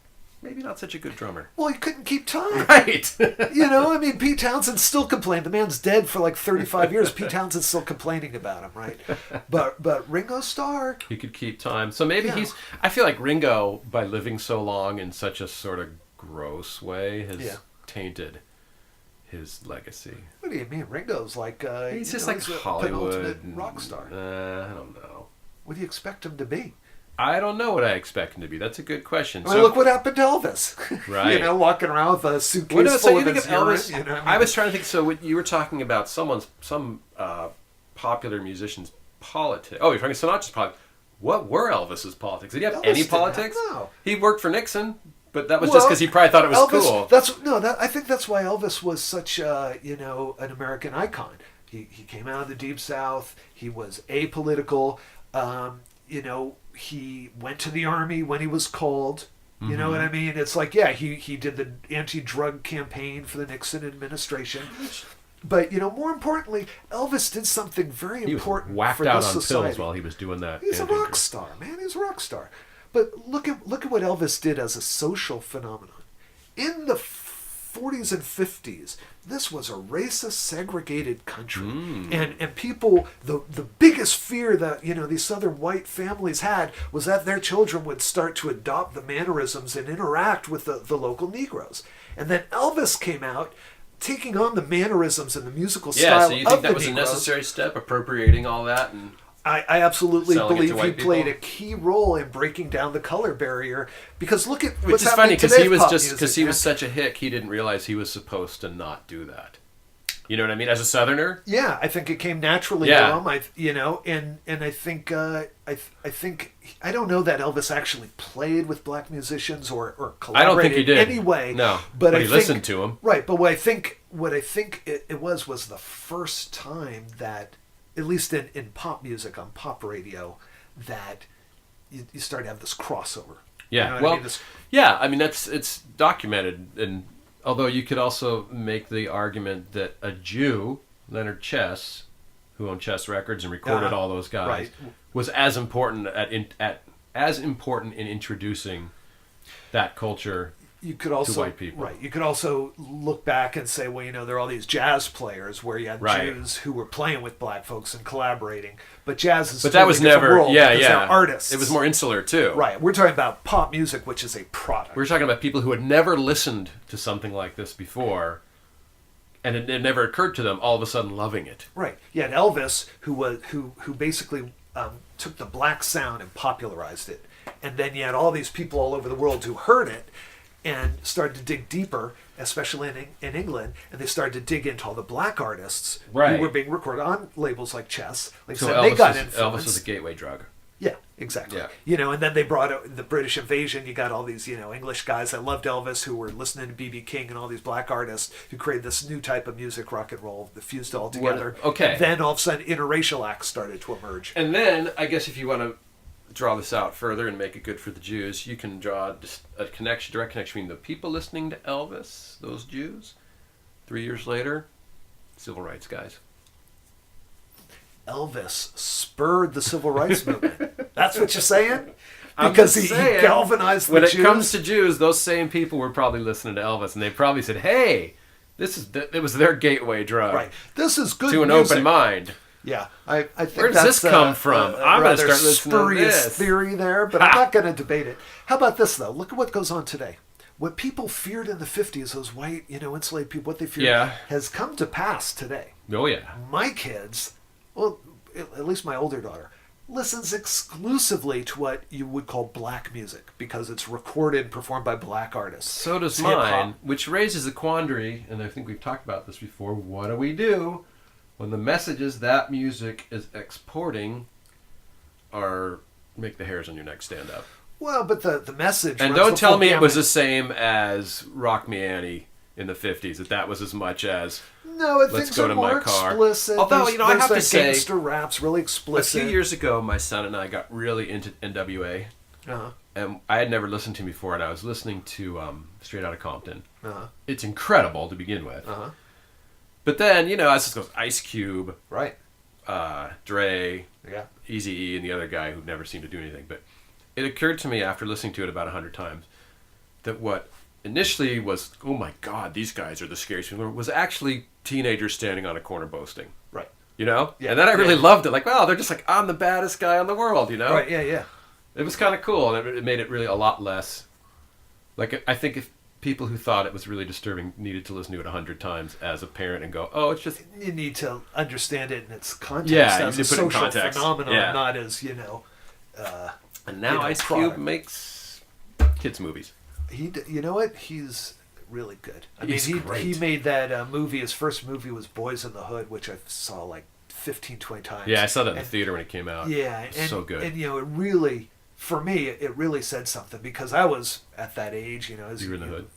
maybe not such a good drummer. Well, he couldn't keep time. Right. Pete Townsend still complained. The man's dead for like 35 years. Pete Townsend's still complaining about him, right? But Ringo Starr, he could keep time. So maybe I feel like Ringo, by living so long in such a sort of gross way, has tainted his legacy. What do you mean? Ringo's like he's just like Hollywood penultimate rock star. I don't know. What do you expect him to be? I don't know what I expect him to be. That's a good question. Well, look what happened to Elvis. Right. Walking around with a suitcase full of his Elvis. urine, I was trying to think. So you were talking about some popular musician's politics. Oh, you're talking Sinatra's politics. What were Elvis's politics? Did he have any politics? No. He worked for Nixon, but that was just because he probably thought it was cool. I think that's why Elvis was such an American icon. He came out of the Deep South. He was apolitical. He went to the army when he was called. You know what I mean? It's like, he did the anti-drug campaign for the Nixon administration. But, more importantly, Elvis did something very important for this society. He was whacked out on pills while he was doing that. He's a rock star, man. He's a rock star. But look at what Elvis did as a social phenomenon. In the 40s and 50s, this was a racist, segregated country. And people, the biggest fear that, these southern white families had was that their children would start to adopt the mannerisms and interact with the local Negroes. And then Elvis came out, taking on the mannerisms and the musical style of the Negroes. Yeah, so you think that was a necessary step, appropriating all that? And I absolutely believe he played a key role in breaking down the color barrier, because look at what's happening today. Which is funny, because he was such a hick, he didn't realize he was supposed to not do that. You know what I mean? As a Southerner? Yeah, I think it came naturally to him. And I think I don't know that Elvis actually played with black musicians or collaborated I don't think he did. Anyway. No, but he listened to him. Right, but what I think it was the first time that, at least in pop music, on pop radio, that you start to have this crossover. Yeah, it's documented, and although you could also make the argument that a Jew, Leonard Chess, who owned Chess Records and recorded all those guys, was as important in introducing that culture to white people. Right. You could also look back and say, well, there are all these jazz players where you had Jews who were playing with black folks and collaborating. But jazz is that was never they're artists. It was more insular too. Right. We're talking about pop music, which is a product. We're talking about people who had never listened to something like this before, and it never occurred to them, all of a sudden loving it. Right. Yeah, and Elvis, who basically took the black sound and popularized it. And then you had all these people all over the world who heard it and started to dig deeper, especially in England, and they started to dig into all the black artists who were being recorded on labels like Chess. Like so said, Elvis, they got influenced. Elvis was a gateway drug. Yeah, exactly. Yeah. And then they brought out the British invasion. You got all these, English guys that loved Elvis who were listening to B.B. King and all these black artists who created this new type of music, rock and roll, that fused it all together. Okay. And then all of a sudden, interracial acts started to emerge. And then, I guess if you want to draw this out further and make it good for the Jews, you can draw a direct connection between the people listening to Elvis, those Jews, 3 years later, civil rights guys. Elvis spurred the civil rights movement. That's what you're saying? Because he galvanized the Jews? When it comes to Jews, those same people were probably listening to Elvis, and they probably said, hey, it was their gateway drug. Right. This is good to an music. open mind. Yeah, I think where does this come from? I'm going to start listening to this. Theory there, but I'm not going to debate it. How about this, though? Look at what goes on today. What people feared in the 50s, those white, enslaved people, what they feared has come to pass today. Oh, yeah. My kids, well, at least my older daughter, listens exclusively to what you would call black music because it's recorded and performed by black artists. So does mine, which raises a quandary, and I think we've talked about this before. What do we do when the messages that music is exporting make the hairs on your neck stand up? Well, but the message... And don't tell me it was the same as Rock Me Annie in the 50s, that was as much as... No, things are more explicit. Although, I have to say... gangster rap's really explicit. A few years ago, my son and I got really into NWA. Uh-huh. And I had never listened to him before, and I was listening to Straight Outta Compton. Uh-huh. It's incredible to begin with. Uh-huh. But then, as this goes, Ice Cube, right, Dre, yeah, Eazy-E, and the other guy who never seemed to do anything. But it occurred to me after listening to it about 100 times that what initially was, oh my God, these guys are the scariest people, was actually teenagers standing on a corner boasting. Right. Yeah. And then I really loved it. Like, wow, they're just like, I'm the baddest guy in the world, Right, yeah. It was kind of cool, and it made it really a lot less... Like, I think if people who thought it was really disturbing needed to listen to it 100 times as a parent and go, oh, it's just... You need to understand it in its context as a social phenomenon, not as, and now Ice Cube makes kids' movies. You know what? He's really good. He's great. He made that movie. His first movie was Boys in the Hood, which I saw like 15, 20 times. Yeah, I saw that in the theater when it came out. Yeah. So good. And, it really... For me, it really said something because I was at that age, as you were in the hood.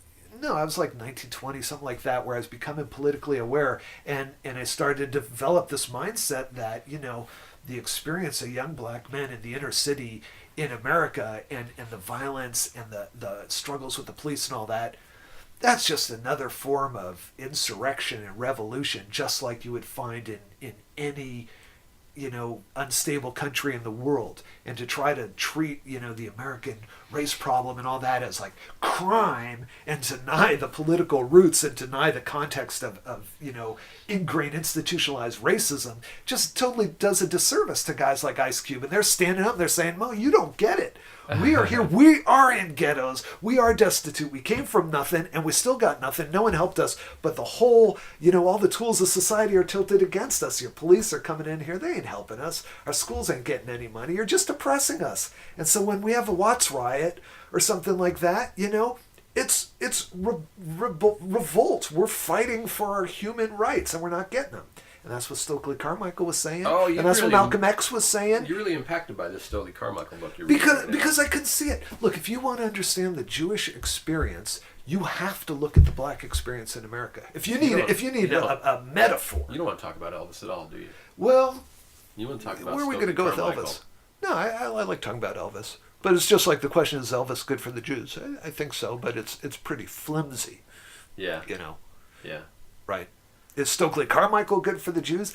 No, I was like 19, 20, something like that, where I was becoming politically aware, and I started to develop this mindset that the experience of young black men in the inner city in America and the violence and the struggles with the police and all that, that's just another form of insurrection and revolution, just like you would find in any unstable country in the world. And to try to treat the American race problem and all that as like crime and deny the political roots and deny the context of ingrained institutionalized racism just totally does a disservice to guys like Ice Cube. And they're standing up, they're saying, Mo, you don't get it. We are here. We are in ghettos. We are destitute. We came from nothing, and we still got nothing. No one helped us. But the whole, all the tools of society are tilted against us. Your police are coming in here. They ain't helping us. Our schools ain't getting any money. You're just oppressing us. And so when we have a Watts riot or something like that, it's revolt. We're fighting for our human rights, and we're not getting them. And that's what Stokely Carmichael was saying. Oh, and that's what Malcolm X was saying. You're really impacted by this Stokely Carmichael book. Because I could see it. Look, if you want to understand the Jewish experience, you have to look at the black experience in America. If you need a metaphor. You don't want to talk about Elvis at all, do you? Well, you want to talk about where are we going to go with Elvis? No, I like talking about Elvis. But it's just like the question, is Elvis good for the Jews? I think so, but it's pretty flimsy. Yeah. Yeah. Right. Is Stokely Carmichael good for the Jews?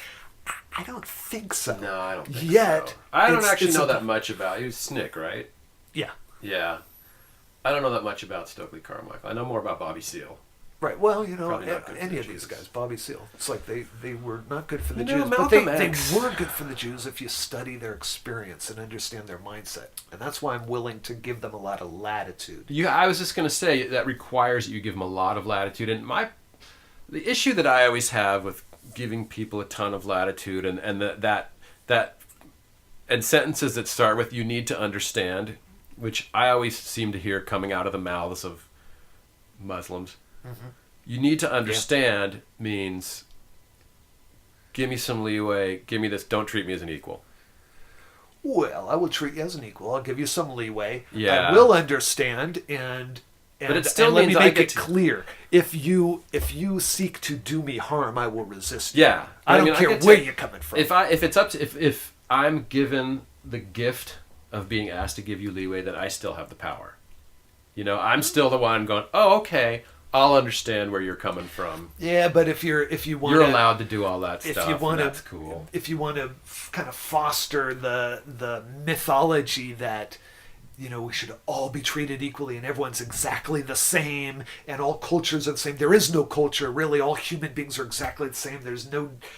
I don't think so. No, I don't think so. I don't actually know that much about... He was Snick, right? Yeah. Yeah. I don't know that much about Stokely Carmichael. I know more about Bobby Seale. Right. Well, any of these guys, Bobby Seale. It's like they were not good for the Jews, but they were good for the Jews if you study their experience and understand their mindset. And that's why I'm willing to give them a lot of latitude. Yeah, I was just going to say that requires that you give them a lot of latitude. And the issue that I always have with giving people a ton of latitude and that and sentences that start with "you need to understand," which I always seem to hear coming out of the mouths of Muslims. Mm-hmm. You need to understand means give me some leeway, give me this, don't treat me as an equal. Well, I will treat you as an equal. I'll give you some leeway. Yeah. I will understand and but it still let means me make I it clear. If you seek to do me harm, I will resist you. Yeah. I don't care where you're coming from. If I'm given the gift of being asked to give you leeway, then I still have the power. You know, I'm still the one going, oh, okay, I'll understand where you're coming from. Yeah, but if you want, you're allowed to do all that if stuff. You want that's cool. If you want to kind of foster the mythology that, you know, we should all be treated equally and everyone's exactly the same and all cultures are the same. There is no culture, really. All human beings are exactly the same.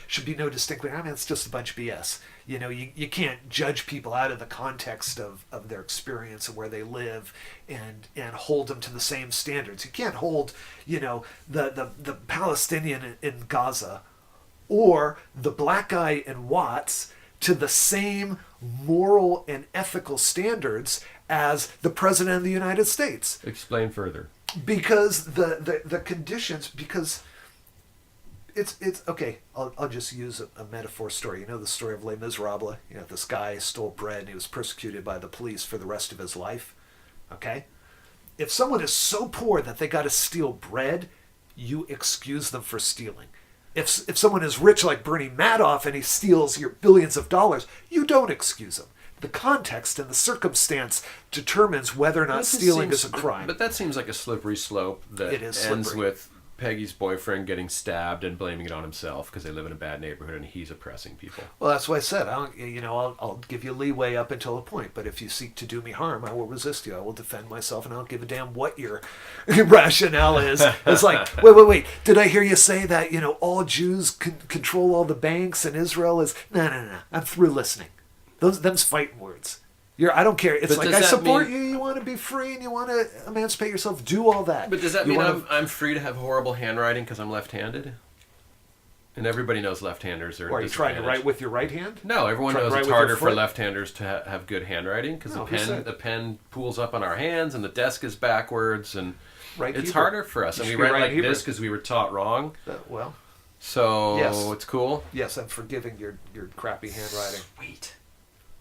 Should be no distinction. I mean, it's just a bunch of BS. You know, you can't judge people out of the context of their experience and where they live and hold them to the same standards. You can't hold, you know, the Palestinian in Gaza or the black guy in Watts to the same moral and ethical standards as the President of the United States. Explain further. Because the conditions, because it's okay. I'll just use a metaphor story. You know the story of Les Miserables? You know, this guy stole bread and he was persecuted by the police for the rest of his life. Okay? If someone is so poor that they got to steal bread, you excuse them for stealing. If someone is rich like Bernie Madoff and he steals your billions of dollars, you don't excuse him. The context and the circumstance determines whether or not stealing is a crime. But that seems like a slippery slope that ends with Peggy's boyfriend getting stabbed and blaming it on himself because they live in a bad neighborhood and he's oppressing people. Well, that's why I said, I'll give you leeway up until a point, but if you seek to do me harm, I will resist you. I will defend myself, and I don't give a damn what your rationale is. It's like, wait. Did I hear you say that, you know, all Jews control all the banks and Israel is... No. I'm through listening. Them's fighting words. I don't care. It's like, I support you. You want to be free and you want to emancipate yourself. Do all that. But does that mean I'm free to have horrible handwriting because I'm left-handed? And everybody knows left-handers are. Or are you trying to write with your right hand? No, everyone knows it's harder for left-handers to have good handwriting because the pen pulls up on our hands and the desk is backwards and it's harder for us. And we write like this because we were taught wrong. So yes. It's cool. Yes, I'm forgiving your crappy handwriting. Sweet.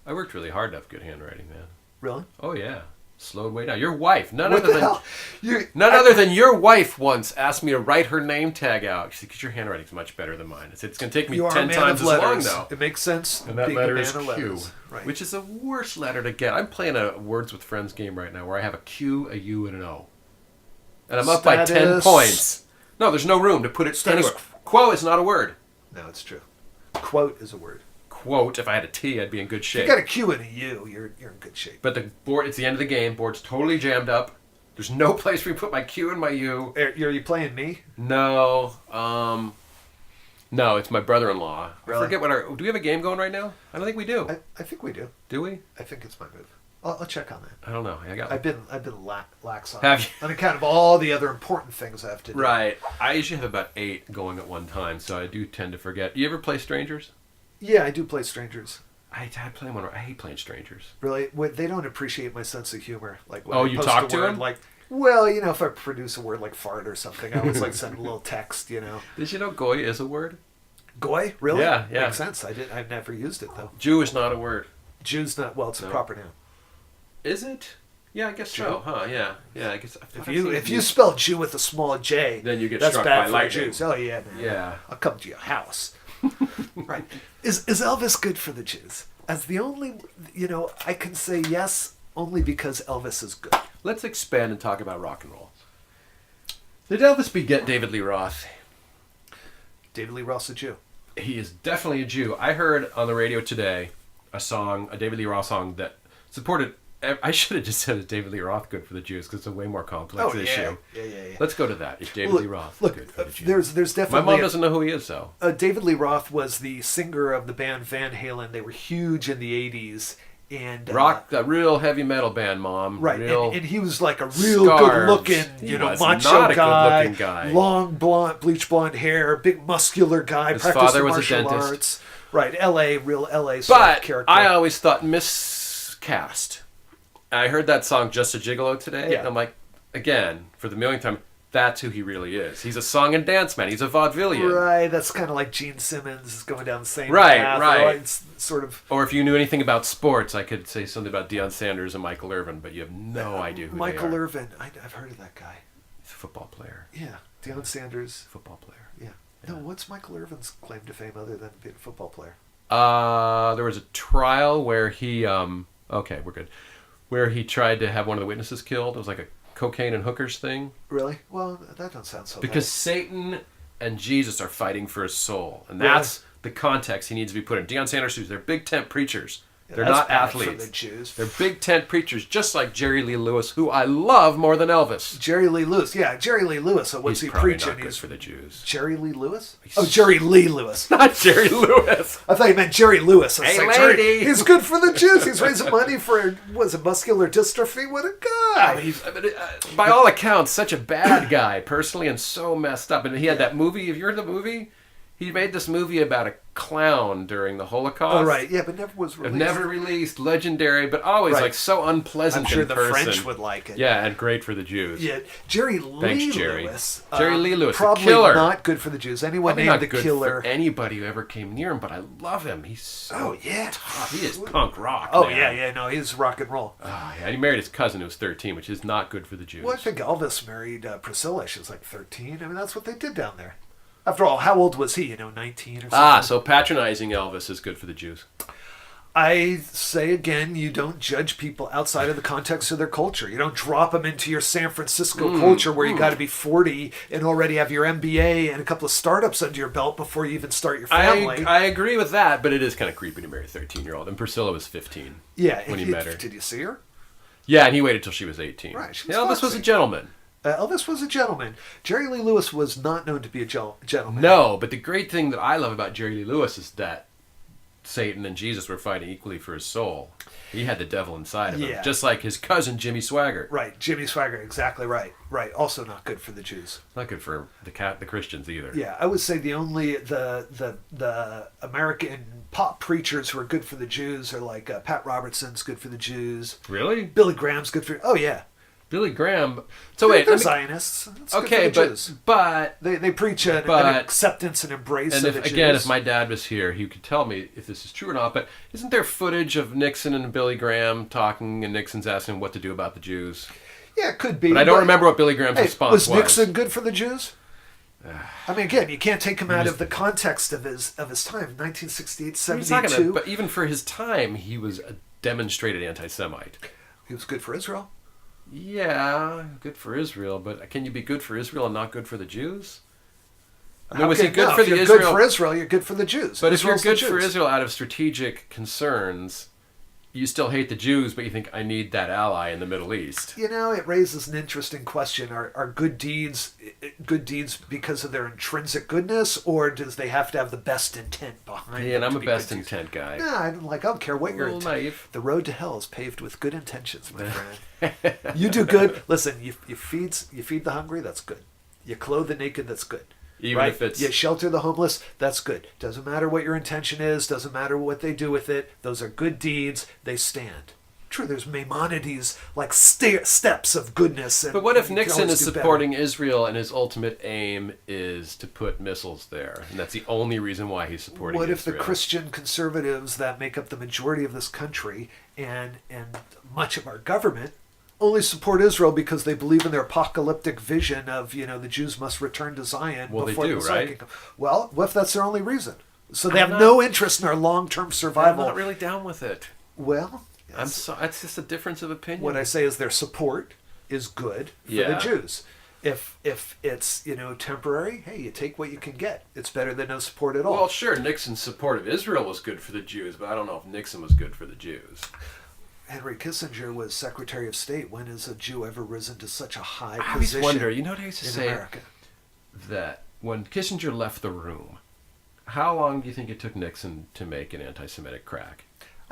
I worked really hard to have good handwriting, man. Really? Oh, yeah. Slowed way down. Your wife, none other than your wife once asked me to write her name tag out. She said, because your handwriting's much better than mine. It's going to take me 10 times as long, though. It makes sense. And that letter is Q, which is the worst letter to get. I'm playing a Words with Friends game right now where I have a Q, a U, and an O. And I'm up by 10 points. No, there's no room to put it anywhere. Quote is not a word. No, it's true. Quote is a word. Quote, if I had a T, I'd be in good shape. If you got a Q and a U, you're in good shape. But the board, it's the end of the game. Board's totally jammed up. There's no place where you put my Q and my U. Are you playing me? No. No, it's my brother-in-law. Really? I forget do we have a game going right now? I don't think we do. I think we do. Do we? I think it's my move. I'll check on that. I don't know. I've been lax on have it. On account of all the other important things I have to do. Right. I usually have about 8 going at one time, so I do tend to forget. Do you ever play Strangers? Yeah, I do play Strangers. I play one. I hate playing Strangers. Really? They don't appreciate my sense of humor. Like when you talk to them? Like, well, you know, if I produce a word like fart or something, I always like send a little text, you know. Did you know goy is a word? Goy? Really? Yeah. Makes sense. I've never used it, though. Jew is not a word. Jew's not, well, it's a proper noun. Is it? Yeah, I guess Jew? So, huh? Yeah. I guess. If you spell Jew with a small J, then you get that's struck bad by for lightning. Jews. Oh yeah, man. Yeah. I'll come to your house. Right? Is Elvis good for the Jews? As the only, you know, I can say yes only because Elvis is good. Let's expand and talk about rock and roll. Did Elvis beget David Lee Roth? David Lee Roth's a Jew. He is definitely a Jew. I heard on the radio today a David Lee Roth song that supported. I should have just said, is David Lee Roth good for the Jews? Because it's a way more complex issue. Yeah. Let's go to that. Is David Lee Roth good for the Jews? There's definitely... My mom doesn't know who he is, though. David Lee Roth was the singer of the band Van Halen. They were huge in the 80s. And a real heavy metal band, Mom. Right, and he was like a real good-looking, macho guy, long bleach blonde hair, big muscular guy. His father was a dentist. Right, real LA sort of character. I always thought miscast. I heard that song "Just a Gigolo" today, Yeah. and I'm like, again, for the millionth time, that's who he really is. He's a song and dance man. He's a vaudevillian. Right. That's kind of like Gene Simmons is going down the same Right, path. right. It's sort of. Or if you knew anything about sports, I could say something about Deion Sanders and Michael Irvin, but you have no idea who Michael they are. Irvin. I've heard of that guy. He's a football player. Yeah. Deion Sanders. Football player. Yeah. No, what's Michael Irvin's claim to fame other than being a football player? There was a trial where he, okay, we're good, where he tried to have one of the witnesses killed. It was like a cocaine and hookers thing. Really? Well, that don't sound so Because bad. Satan and Jesus are fighting for his soul. And that's the context he needs to be put in. Deion Sanders, they're big tent preachers. Yeah, They're that's not bad athletes. for the Jews. They're big tent preachers, just like Jerry Lee Lewis, who I love more than Elvis. Jerry Lee Lewis. Yeah, Jerry Lee Lewis. So what's He's he probably preaching? not good He's for the Jews. Jerry Lee Lewis? Oh, Jerry Lee Lewis. Not Jerry Lewis. I thought you meant Jerry Lewis. I was Hey, like, lady. He's good for the Jews. He's raising money for, was it muscular dystrophy? What a guy. By all accounts, such a bad guy, personally, and so messed up. And he had that movie. Have you heard of the movie? He made this movie about a clown during the Holocaust. Oh, right. Yeah, but never was released. Never released, legendary, but always Right. like so unpleasant. I'm sure in the person. French would like it. Yeah, and great for the Jews. Yeah, Jerry Lee Jerry. Lewis. Jerry Lee Lewis, the probably killer. not good for the Jews. Anyone Probably named not the good killer. for anybody who ever came near him, but I love him. He's so tough. He is punk rock. Oh, man. yeah, no, he's rock and roll. Oh, yeah. And he married his cousin who was 13, which is not good for the Jews. Well, I think Elvis married Priscilla. She was like 13. I mean, that's what they did down there. After all, how old was he? 19 or something? So patronizing Elvis is good for the Jews. I say again, you don't judge people outside of the context of their culture. You don't drop them into your San Francisco culture where you got to be 40 and already have your MBA and a couple of startups under your belt before you even start your family. I agree with that, but it is kind of creepy to marry a 13-year-old. And Priscilla was 15 when he met her. Did you see her? Yeah, and he waited till she was 18. Right, she was Elvis was foxy. a gentleman. Elvis was a gentleman. Jerry Lee Lewis was not known to be a gentleman. No, but the great thing that I love about Jerry Lee Lewis is that Satan and Jesus were fighting equally for his soul. He had the devil inside of him, just like his cousin Jimmy Swaggart. Right, Jimmy Swaggart, exactly right. Right, also not good for the Jews. Not good for the Christians either. Yeah, I would say the only the American pop preachers who are good for the Jews are like Pat Robertson's good for the Jews. Really? Billy Graham's good for. Oh yeah. Billy Graham. So wait, they're Zionists. It's okay, good for the Jews. but They preach an acceptance and embrace and of the if, again, Jews. if my dad was here, he could tell me if this is true or not. But isn't there footage of Nixon and Billy Graham talking, and Nixon's asking him what to do about the Jews? Yeah, it could be. But I don't remember what Billy Graham's response was. Was Nixon good for the Jews? I mean, again, you can't take him out of the context of his time, 1968, 72. But even for his time, he was a demonstrated anti-Semite. He was good for Israel. Yeah, good for Israel, but can you be good for Israel and not good for the Jews? I mean, was he good for if the you're Israel? good for Israel, you're good for the Jews. But if you're Israel's good the for Jews. Israel out of strategic concerns, you still hate the Jews, but you think, I need that ally in the Middle East. You know, it raises an interesting question. Are good deeds because of their intrinsic goodness, or does they have to have the best intent behind Yeah, and them I'm to a be best good deeds? intent guy. No, I don't care what your A little naive. The road to hell is paved with good intentions, my friend. You do good. Listen, you feed the hungry, that's good. You clothe the naked, that's good. Even right? if it's... You shelter the homeless, that's good. Doesn't matter what your intention is, doesn't matter what they do with it. Those are good deeds, they stand. True, there's Maimonides, like steps of goodness. And But what if you can Nixon always is do better. supporting Israel and his ultimate aim is to put missiles there? And that's the only reason why he's supporting What if Israel. the Christian conservatives that make up the majority of this country and much of our government only support Israel because they believe in their apocalyptic vision of, the Jews must return to Zion Well, before they do, the Messiah right? can come? Well, what if that's their only reason? So they I'm have not- no interest in our long-term I'm survival. not really down with it. Well, It's just a difference of opinion. what I say is their support is good for the Yeah. Jews. If it's temporary, hey, you take what you can get. It's better than no support at all. Well, sure, Nixon's support of Israel was good for the Jews, but I don't know if Nixon was good for the Jews. Henry Kissinger was Secretary of State. When has a Jew ever risen to such a high I always position wonder, you know what I used to in say? America? That when Kissinger left the room, how long do you think it took Nixon to make an anti-Semitic crack?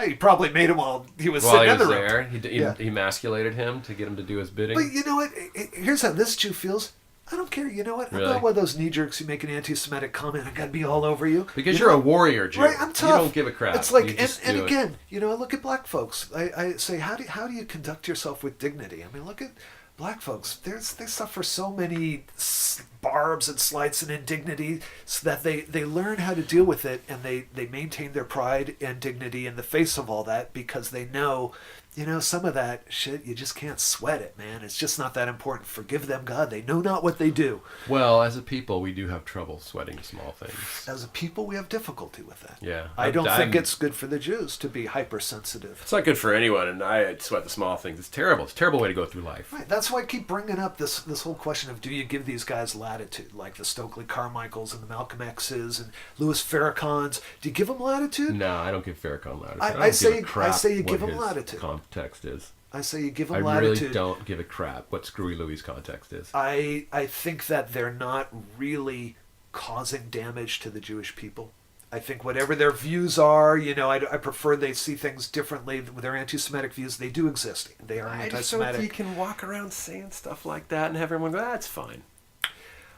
He probably made him while he was While sitting he in was the room. there, he emasculated him to get him to do his bidding. But you know what? Here's how this Jew feels. I don't care. You know what? Really? I'm not one of those knee jerks who make an anti-Semitic comment. I got to be all over you. Because you're a warrior, Jew. Right? I'm tough. You don't give a crap. It's like, You just and do it. again, you know, I look at black folks. I say, how do you conduct yourself with dignity? I mean, look at black folks. They suffer so many barbs and slights and indignity, so that they learn how to deal with it, and they maintain their pride and dignity in the face of all that, because they know, you know, some of that shit, you just can't sweat it, man. It's just not that important. Forgive them, God. They know not what they do. Well, as a people, we do have trouble sweating small things. As a people, we have difficulty with that. Yeah. I don't think it's good for the Jews to be hypersensitive. It's not good for anyone, and I sweat the small things. It's terrible. It's a terrible way to go through life. Right. That's why I keep bringing up this whole question of, do you give these guys latitude, like the Stokely Carmichaels and the Malcolm X's and Louis Farrakhan's? Do you give them latitude? No, I don't give Farrakhan latitude. I say you what give him his latitude. Context is. I say you give them I latitude. really don't give a crap what Screwy Louis' context is. I think that they're not really causing damage to the Jewish people. I think whatever their views are, you know, I prefer they see things differently. With their anti-Semitic views, they do exist. They are I just anti-Semitic. don't think you can walk around saying stuff like that and have everyone go, that's fine.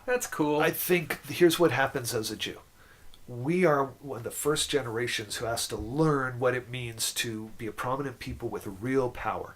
That's cool. I think here's what happens as a Jew. We are one of the first generations who has to learn what it means to be a prominent people with real power.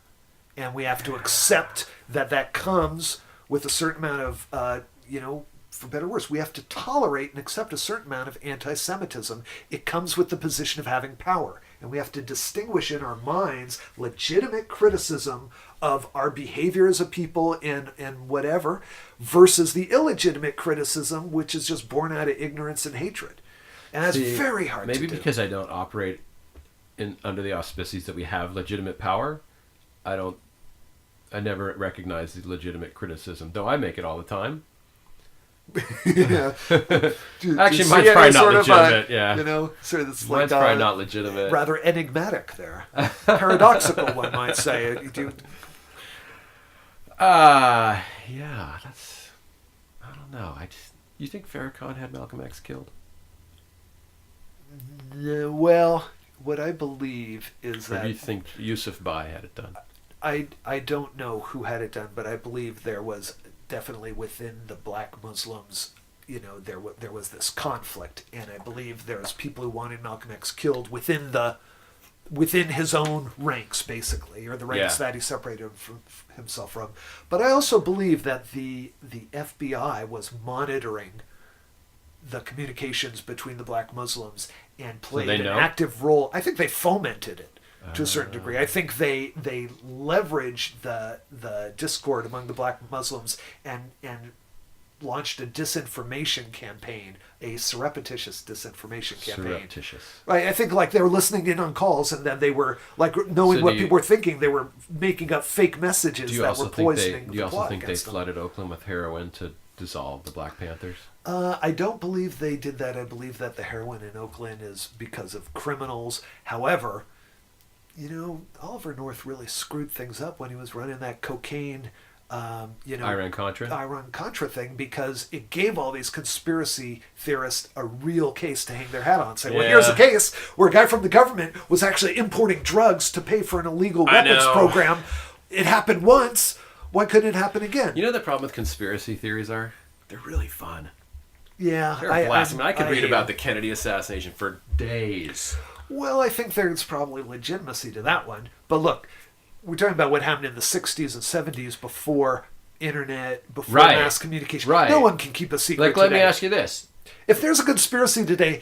And we have to accept that comes with a certain amount of, you know, for better or worse, we have to tolerate and accept a certain amount of anti-Semitism. It comes with the position of having power. And we have to distinguish in our minds legitimate criticism of our behavior as a people and whatever, versus the illegitimate criticism, which is just born out of ignorance and hatred. And that's very hard to do. Maybe because I don't operate under the auspices that we have legitimate power, I never recognize the legitimate criticism, though I make it all the time. Yeah. Actually, mine's probably not legitimate. Yeah. You know, sort of this mine's probably not legitimate. Rather enigmatic there. Paradoxical, one might say. Yeah, that's... I don't know. You think Farrakhan had Malcolm X killed? Well, what I believe is that... Or do you think Yusuf Bai had it done? I don't know who had it done, but I believe there was definitely within the black Muslims, you know, there was this conflict, and I believe there was people who wanted Malcolm X killed within his own ranks, basically, or the ranks that he separated himself from. But I also believe that the FBI was monitoring the communications between the black Muslims and played an active role. I think they fomented it to a certain degree. I think they leveraged the discord among the black Muslims and launched a disinformation campaign, a surreptitious disinformation campaign. Surreptitious. Right. I think like they were listening in on calls, and then they were like knowing what people were thinking. They were making up fake messages that were poisoning the plot. Do you also think they flooded Oakland with heroin to dissolve the Black Panthers? I don't believe they did that. I believe that the heroin in Oakland is because of criminals. However, you know, Oliver North really screwed things up when he was running that cocaine, Iran-Contra thing, because it gave all these conspiracy theorists a real case to hang their hat on. Say, well, here's a case where a guy from the government was actually importing drugs to pay for an illegal weapons program. It happened once. Why couldn't it happen again? You know the problem with conspiracy theories are? They're really fun. Yeah. They're a blast. I could read about the Kennedy assassination for days. Well, I think there's probably legitimacy to that one. But look, we're talking about what happened in the 60s and 70s before internet, before mass communication. Right. No one can keep a secret today. Let me ask you this. If there's a conspiracy today,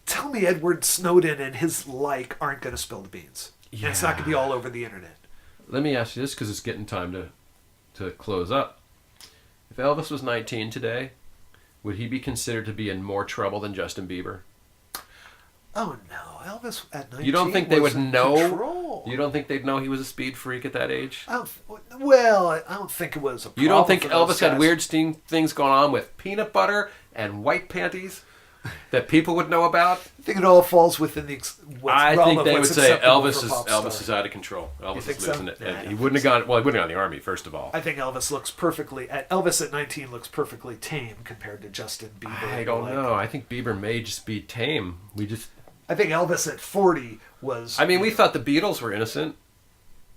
tell me Edward Snowden and his like aren't going to spill the beans. Yeah. And it's not going to be all over the internet. Let me ask you this, because it's getting time to close up. If Elvis was 19 today, would he be considered to be in more trouble than Justin Bieber? Oh no, Elvis at 19. You don't think they would know? Control. You don't think they'd know he was a speed freak at that age? I don't think it was a problem. You don't think Elvis had weird things going on with peanut butter and white panties that people would know about? I think it all falls within the I think they would say Elvis is out of control. Elvis is losing it. And he wouldn't have gone. Well, he wouldn't have gone in the army, first of all. I think Elvis at 19 looks perfectly tame compared to Justin Bieber. I don't know. I think Bieber may just be tame. I think Elvis at 40 was... I mean, we thought the Beatles were innocent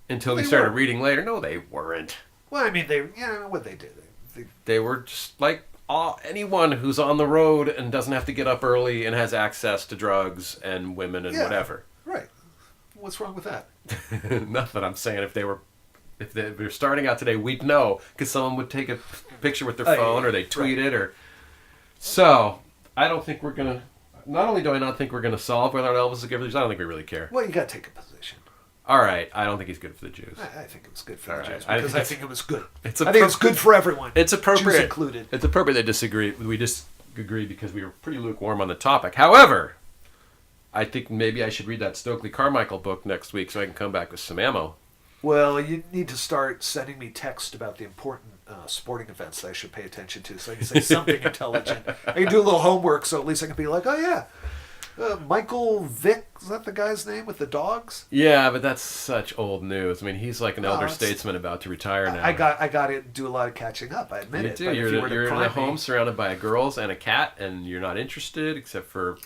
until we started reading later. No, they weren't. Well, I mean, what'd they do? They were just like anyone who's on the road and doesn't have to get up early and has access to drugs and women and whatever. Right. What's wrong with that? Nothing. I'm saying if they were starting out today, we'd know because someone would take a picture with their phone or they tweet it or. So I don't think we're gonna. Not only do I not think we're gonna solve whether Elvis is good for the Jews, I don't think we really care. Well, you got to take a position. All right, I don't think he's good for the Jews. I think it was good for the Jews I because I think it was good. I think it's good for everyone. It's appropriate, Jews included. It's appropriate they disagree. We disagree because we were pretty lukewarm on the topic. However, I think maybe I should read that Stokely Carmichael book next week so I can come back with some ammo. Well, you need to start sending me text about the important sporting events that I should pay attention to so I can say something intelligent. I can do a little homework so at least I can be like, oh yeah, Michael Vick, is that the guy's name with the dogs? Yeah, but that's such old news. I mean, he's like an elder statesman about to retire now. I got to do a lot of catching up, I admit it. You do. You're in a home surrounded by girls and a cat, and you're not interested except for